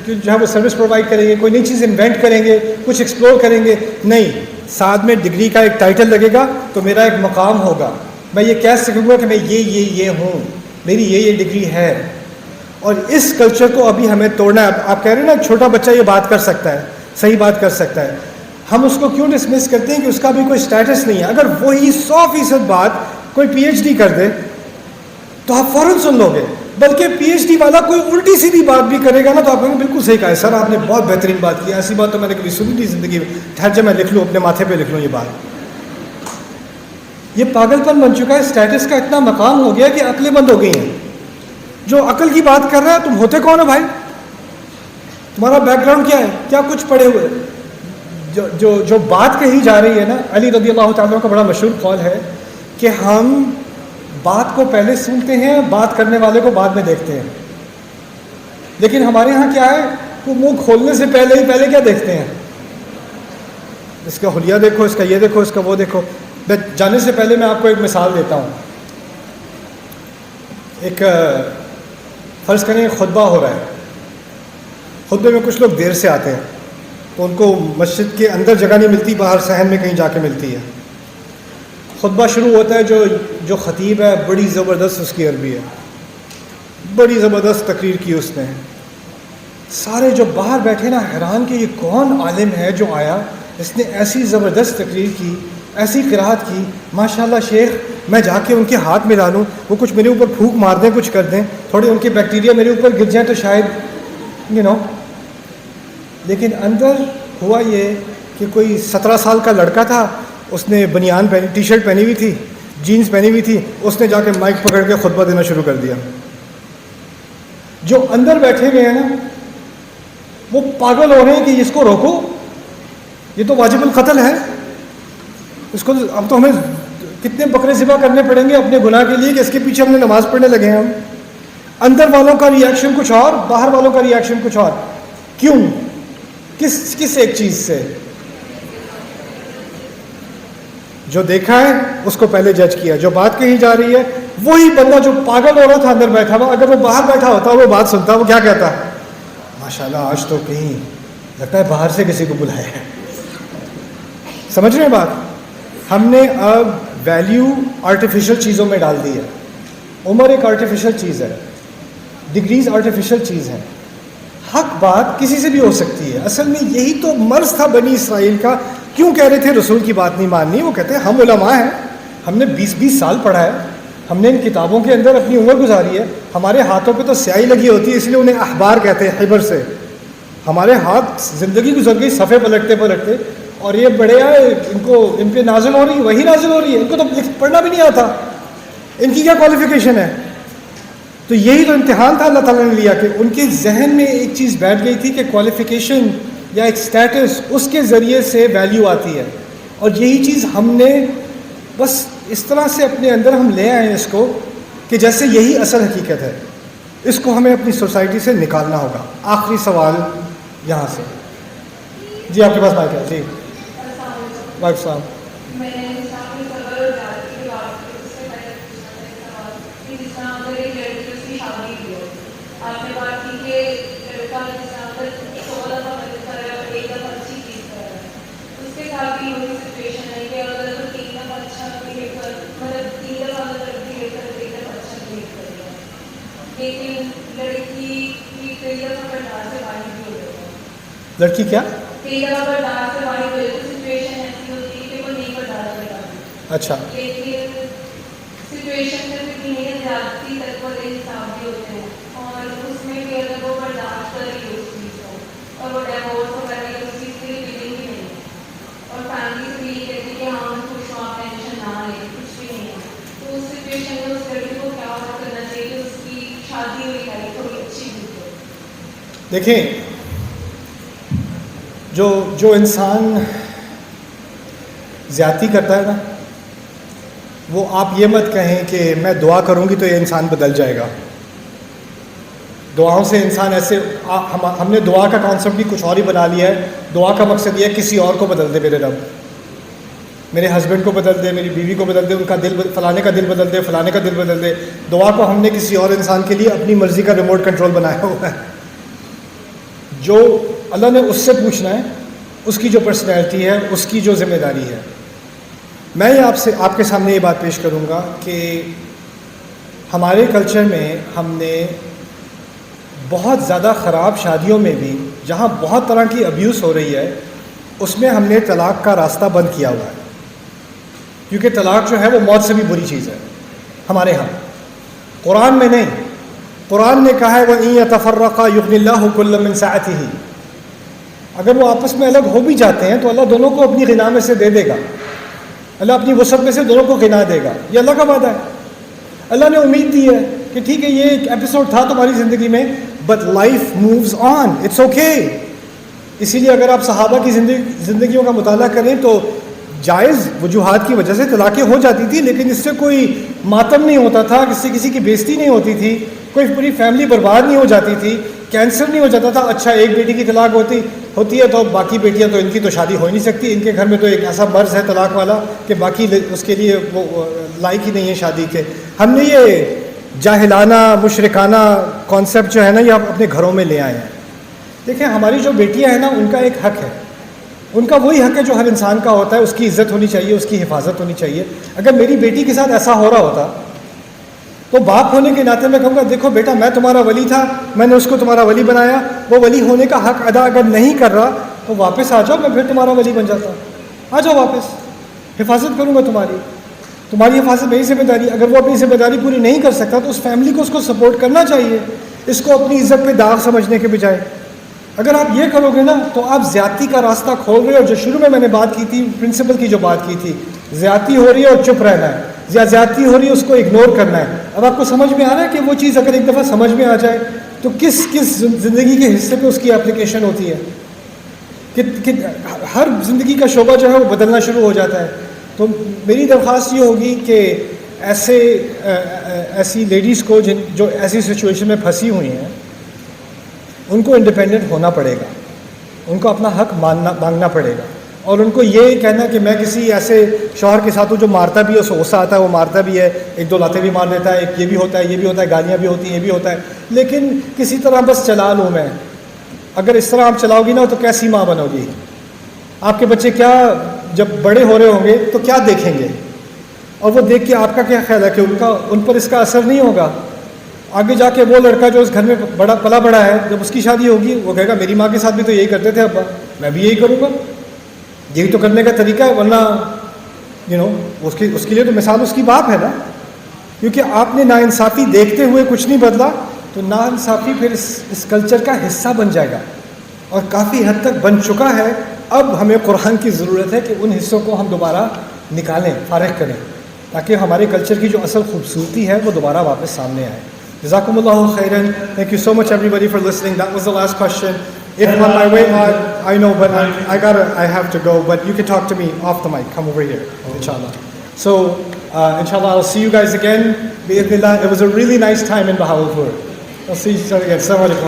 جو ہے وہ سروس پرووائڈ کریں گے, کوئی نئی چیز انوینٹ کریں گے, کچھ ایکسپلور کریں گے. نہیں, ساتھ میں ڈگری کا ایک ٹائٹل لگے گا تو میرا ایک مقام ہوگا, میں یہ کہہ سکوں گا کہ میں یہ ہوں, میری یہ ڈگری ہے. اور اس کلچر کو ابھی ہمیں توڑنا ہے. آپ کہہ رہے ہیں نا چھوٹا بچہ یہ بات کر سکتا ہے, صحیح بات کر سکتا ہے, ہم اس کو کیوں ڈسمس کرتے ہیں کہ اس کا بھی کوئی اسٹیٹس نہیں ہے. اگر وہی 100% بات کوئی PhD کر دے تو آپ فوراً سن لو گے, بلکہ پی ایچ ڈی والا کوئی الٹی سیدھی بات بھی کرے گا نا تو آپ کہیں گے بالکل صحیح کہا ہے سر, آپ نے بہت بہترین بات کی, ایسی بات تو میں نے کبھی سنی نہیں زندگی میں, ٹھہر جا میں لکھ لوں, اپنے ماتھے پہ لکھ لوں یہ بات. یہ پاگل پن بن چکا ہے, اسٹیٹس کا اتنا مقام ہو گیا کہ عقلیں بند ہو گئی ہیں. جو عقل کی بات کر رہا ہے تم ہوتے کون ہو بھائی, تمہارا بیک گراؤنڈ کیا ہے, کیا کچھ پڑھے ہوئے. جو بات کہی جا رہی ہے نا, علی رضی اللہ تعالیٰ کا بڑا مشہور قول ہے کہ ہم بات کو پہلے سنتے ہیں, بات کرنے والے کو بعد میں دیکھتے ہیں. لیکن ہمارے ہاں کیا ہے, وہ منہ کھولنے سے پہلے کیا دیکھتے ہیں, اس کا حلیہ دیکھو, اس کا یہ دیکھو, اس کا وہ دیکھو. میں جانے سے پہلے میں آپ کو ایک مثال دیتا ہوں. ایک فرض کریں خطبہ ہو رہا ہے, خطبے میں کچھ لوگ دیر سے آتے ہیں تو ان کو مسجد کے اندر جگہ نہیں ملتی, باہر صحن میں کہیں جا کے ملتی ہے. خطبہ شروع ہوتا ہے, جو خطیب ہے بڑی زبردست اس کی عربی ہے, بڑی زبردست تقریر کی اس نے. سارے جو باہر بیٹھے نا حیران کہ یہ کون عالم ہے جو آیا, اس نے ایسی زبردست تقریر کی, ایسی قرات کی, ماشاءاللہ شیخ میں جا کے ان کے ہاتھ میں ڈالوں, وہ کچھ میرے اوپر پھونک مار دیں, کچھ کر دیں, تھوڑے ان کے بیکٹیریا میرے اوپر گر جائیں تو شاید لیکن اندر ہوا یہ کہ کوئی 17 سال کا لڑکا تھا, اس نے بنیان پہنی, ٹی شرٹ پہنی ہوئی تھی, جینز پہنی ہوئی تھی, اس نے جا کے مائک پکڑ کے خطبہ دینا شروع کر دیا. جو اندر بیٹھے ہوئے ہیں نا وہ پاگل ہو رہے ہیں کہ اس کو روکو, یہ تو واجب القتل ہے, اس کو اب تو ہمیں کتنے بکرے ذبح کرنے پڑیں گے اپنے گناہ کے لیے کہ اس کے پیچھے ہم نے نماز پڑھنے لگے ہیں. ہم اندر والوں کا ریئیکشن کچھ اور, باہر والوں کا ریئیکشن کچھ اور. کیوں, کس ایک چیز سے؟ جو دیکھا ہے اس کو پہلے جج کیا, جو بات کہی جا رہی ہے وہی بندہ جو پاگل ہو رہا تھا اندر بیٹھا ہوا, اگر وہ باہر بیٹھا ہوتا وہ بات سنتا, وہ کیا کہتا, ماشاءاللہ آج تو کہیں لگتا ہے باہر سے کسی کو بلایا ہے. سمجھ رہے ہیں بات؟ ہم نے اب ویلیو آرٹیفیشل چیزوں میں ڈال دی ہے. عمر ایک آرٹیفیشل چیز ہے, ڈگریز آرٹیفیشل چیز ہے. حق بات کسی سے بھی ہو سکتی ہے. اصل میں یہی تو مرض تھا بنی اسرائیل کا. کیوں کہہ رہے تھے رسول کی بات نہیں ماننی؟ وہ کہتے ہیں ہم علماء ہیں, ہم نے 20 سال پڑھا ہے, ہم نے ان کتابوں کے اندر اپنی عمر گزاری ہے, ہمارے ہاتھوں پہ تو سیاہی لگی ہوتی ہے, اس لیے انہیں احبار کہتے ہیں, حبر سے. ہمارے ہاتھ زندگی گزر گئی صفحے پلٹتے, اور یہ بڑے آئے, ان پہ نازل ہو رہی ہے, وہی نازل ہو رہی ہے, ان کو تو پڑھنا بھی نہیں آتا, ان کی کیا کوالیفیکیشن ہے؟ تو یہی تو امتحان تھا اللہ تعالیٰ نے لیا کہ ان کے ذہن میں ایک چیز بیٹھ گئی تھی کہ کوالیفیکیشن یا ایک سٹیٹس, اس کے ذریعے سے ویلیو آتی ہے. اور یہی چیز ہم نے بس اس طرح سے اپنے اندر ہم لے آئے ہیں اس کو کہ جیسے یہی اصل حقیقت ہے. اس کو ہمیں اپنی سوسائٹی سے نکالنا ہوگا. آخری سوال یہاں سے. جی آپ کے پاس مائک ہے. جی وعلیکم السلام. میں نے صبر اور جاتی کی بات کی, اس سے پہلے پوچھنا تھا سوال کہ جس طرح اگر ایک لڑکی اس کی شادی کی ہو, آپ نے بات کی کہ لڑکا جس طرح اگر 100 دفعہ مدد کر رہا ہے اور ایک دفعہ اچھی چیز کر رہا ہے, اس کے ساتھ بھی وہی سچویشن ہے کہ اگر وہ 3 دفعہ اچھا بہیو کر, مطلب 3 دفعہ اگر بہیو کر, ایک دفعہ اچھا بہیو کر رہا ہے, لیکن لڑکی کی کئی دفعہ برداشت سے باہر بھی ہو جاتا ہے. لڑکی کیا؟ کئی دفعہ برداشت سے باہر ہو جاتی ہے, سچویشن ایسی ہوتی ہے کہ وہ نہیں برداشت کر پاتی. اچھا, لیکن سچویشن میں بھی نہیں زیادتی تک والے حساب بھی ہوتے ہیں, اور اس میں بھی اگر وہ برداشت کر رہی ہے اس چیز کو اور وہ ڈیوورس ہو کر رہی ہے, اس چیز کے لیے فیلنگ بھی نہیں ہے, اور فیملی سے بھی یہ کہتی ہے کہ ہاں ہم خوش ہوں, آپ ٹینشن نہ لیں, کچھ بھی نہیں ہے. تو اس سچویشن میں اس لڑکی کو کیا کرنا چاہیے کہ اس کی شادی ہوئی ہے تھوڑی اچھی بھی ہو. دیکھیں جو انسان زیادتی کرتا ہے نا, وہ آپ یہ مت کہیں کہ میں دعا کروں گی تو یہ انسان بدل جائے گا. دعاؤں سے انسان ایسے, ہم نے دعا کا کانسیپٹ بھی کچھ اور ہی بنا لیا ہے. دعا کا مقصد یہ ہے کسی اور کو بدل دے میرے رب, میرے ہسبینڈ کو بدل دے, میری بیوی کو بدل دے, ان کا دل, فلانے کا دل بدل دے, فلانے کا دل بدل دے. دعا کو ہم نے کسی اور انسان کے لیے اپنی مرضی کا ریموٹ کنٹرول بنایا ہوا ہے. جو اللہ نے اس سے پوچھنا ہے, اس کی جو پرسنالٹی ہے, اس کی جو ذمہ داری ہے. میں آپ کے سامنے یہ بات پیش کروں گا کہ ہمارے کلچر میں ہم نے بہت زیادہ خراب شادیوں میں بھی, جہاں بہت طرح کی ابیوز ہو رہی ہے, اس میں ہم نے طلاق کا راستہ بند کیا ہوا ہے. کیونکہ طلاق جو ہے وہ موت سے بھی بری چیز ہے ہمارے ہاں. قرآن میں نہیں, قرآن نے کہا ہے وَإِن يَتَفَرَّقَا يُغْنِ اللَّهُ كُلًّا مِّن سَعَتِهِ، اگر وہ آپس میں الگ ہو بھی جاتے ہیں تو اللہ دونوں کو اپنی غنا میں سے دے دے گا، اللہ اپنی وسعت میں سے دونوں کو غنا دے گا. یہ اللہ کا وعدہ ہے. اللہ نے امید دی ہے کہ ٹھیک ہے یہ ایک ایپیسوڈ تھا تمہاری زندگی میں، but life moves on, it's okay. اسی لیے اگر آپ صحابہ کی زندگیوں کا مطالعہ کریں تو جائز وجوہات کی وجہ سے طلاقیں ہو جاتی تھی، لیکن اس سے کوئی ماتم نہیں ہوتا تھا، اس سے کسی کی بےزتی نہیں ہوتی تھی، کوئی پوری فیملی برباد نہیں ہو جاتی تھی، کینسر نہیں ہو جاتا تھا. اچھا ایک بیٹی کی طلاق ہوتی ہے تو باقی بیٹیاں تو ان کی تو شادی ہو ہی نہیں سکتی، ان کے گھر میں تو ایک ایسا مرض ہے طلاق والا کہ باقی اس کے لیے وہ لائق ہی نہیں ہے شادی کے. ہم نے یہ جاہلانہ مشرکانہ کانسیپٹ جو ہے نا یہ ہم اپنے گھروں میں لے آئے ہیں. دیکھیں ہماری جو بیٹیاں ہیں نا ان کا ایک حق ہے، ان کا وہی حق ہے جو ہر انسان کا ہوتا ہے، اس کی عزت ہونی چاہیے، اس کی حفاظت ہونی چاہیے. اگر میری بیٹی کے ساتھ ایسا ہو رہا ہوتا تو باپ ہونے کے ناطے میں کہوں گا دیکھو بیٹا میں تمہارا ولی تھا، میں نے اس کو تمہارا ولی بنایا، وہ ولی ہونے کا حق ادا اگر نہیں کر رہا تو واپس آ جاؤ، میں پھر تمہارا ولی بن جاتا ہوں. آ جاؤ واپس، حفاظت کروں گا تمہاری حفاظت میری ذمہ داری. اگر وہ اپنی ذمہ داری پوری نہیں کر سکتا تو اس فیملی کو اس کو سپورٹ کرنا چاہیے، اس کو اپنی عزت پہ داغ سمجھنے کے بجائے. اگر آپ یہ کرو گے نا تو آپ زیادتی کا راستہ کھول رہے ہو. جو شروع میں نے بات کی تھی پرنسپل کی جو بات کی تھی، زیادتی ہو رہی ہے اور چپ رہنا ہے، یا زیادتی ہو رہی ہے اس کو اگنور کرنا ہے. اب آپ کو سمجھ میں آ رہا ہے کہ وہ چیز اگر ایک دفعہ سمجھ میں آ جائے تو کس زندگی کے حصے پہ اس کی اپلیکیشن ہوتی ہے، کہ ہر زندگی کا شعبہ جو ہے وہ بدلنا شروع ہو جاتا ہے. تو میری درخواست یہ ہوگی کہ ایسی لیڈیز کو جو ایسی سچویشن میں پھنسی ہوئی ہیں ان کو انڈیپینڈنٹ ہونا پڑے گا، ان کو اپنا حق مانگنا پڑے گا، اور ان کو یہ کہنا کہ میں کسی ایسے شوہر کے ساتھ ہوں جو مارتا بھی ہے، اسے غصہ آتا ہے وہ مارتا بھی ہے، ایک دو لاتیں بھی مار دیتا ہے، ایک یہ بھی ہوتا ہے یہ بھی ہوتا ہے، گالیاں بھی ہوتی ہیں یہ بھی ہوتا ہے، لیکن کسی طرح بس چلا لوں میں. اگر اس طرح آپ چلاؤ گی نا تو کیسی ماں بنو گی؟ آپ کے بچے کیا جب بڑے ہو رہے ہوں گے تو کیا دیکھیں گے؟ اور وہ دیکھ کے آپ کا کیا خیال ہے کہ ان پر اس کا اثر نہیں ہوگا؟ آگے جا کے وہ لڑکا جو اس گھر میں پلا بڑا ہے، جب اس کی شادی ہوگی وہ کہے گا میری ماں کے ساتھ بھی تو یہی کرتے تھے ابا، میں بھی یہی کروں گا. یہی تو کرنے کا طریقہ ہے، ورنہ اس کے لیے تو مثال اس کی باپ ہے نا. کیونکہ آپ نے ناانصافی دیکھتے ہوئے کچھ نہیں بدلا تو ناانصافی پھر اس کلچر کا حصہ بن جائے گا، اور کافی حد تک بن چکا ہے. اب ہمیں قرآن کی ضرورت ہے کہ ان حصوں کو ہم دوبارہ نکالیں، فارغ کریں، تاکہ ہمارے کلچر کی جو اصل خوبصورتی ہے وہ دوبارہ واپس سامنے آئے. جزاکم اللہ خیرن. Thank you so much everybody for listening. That was the last question. If on my way out, I know, but I have to go, but you can talk to me off the mic. Come over here, inshallah. So, inshallah, I'll see you guys again. Bi-idhnillah. It was a really nice time in Bahawalpur. I'll see you again. Assalamu alaikum.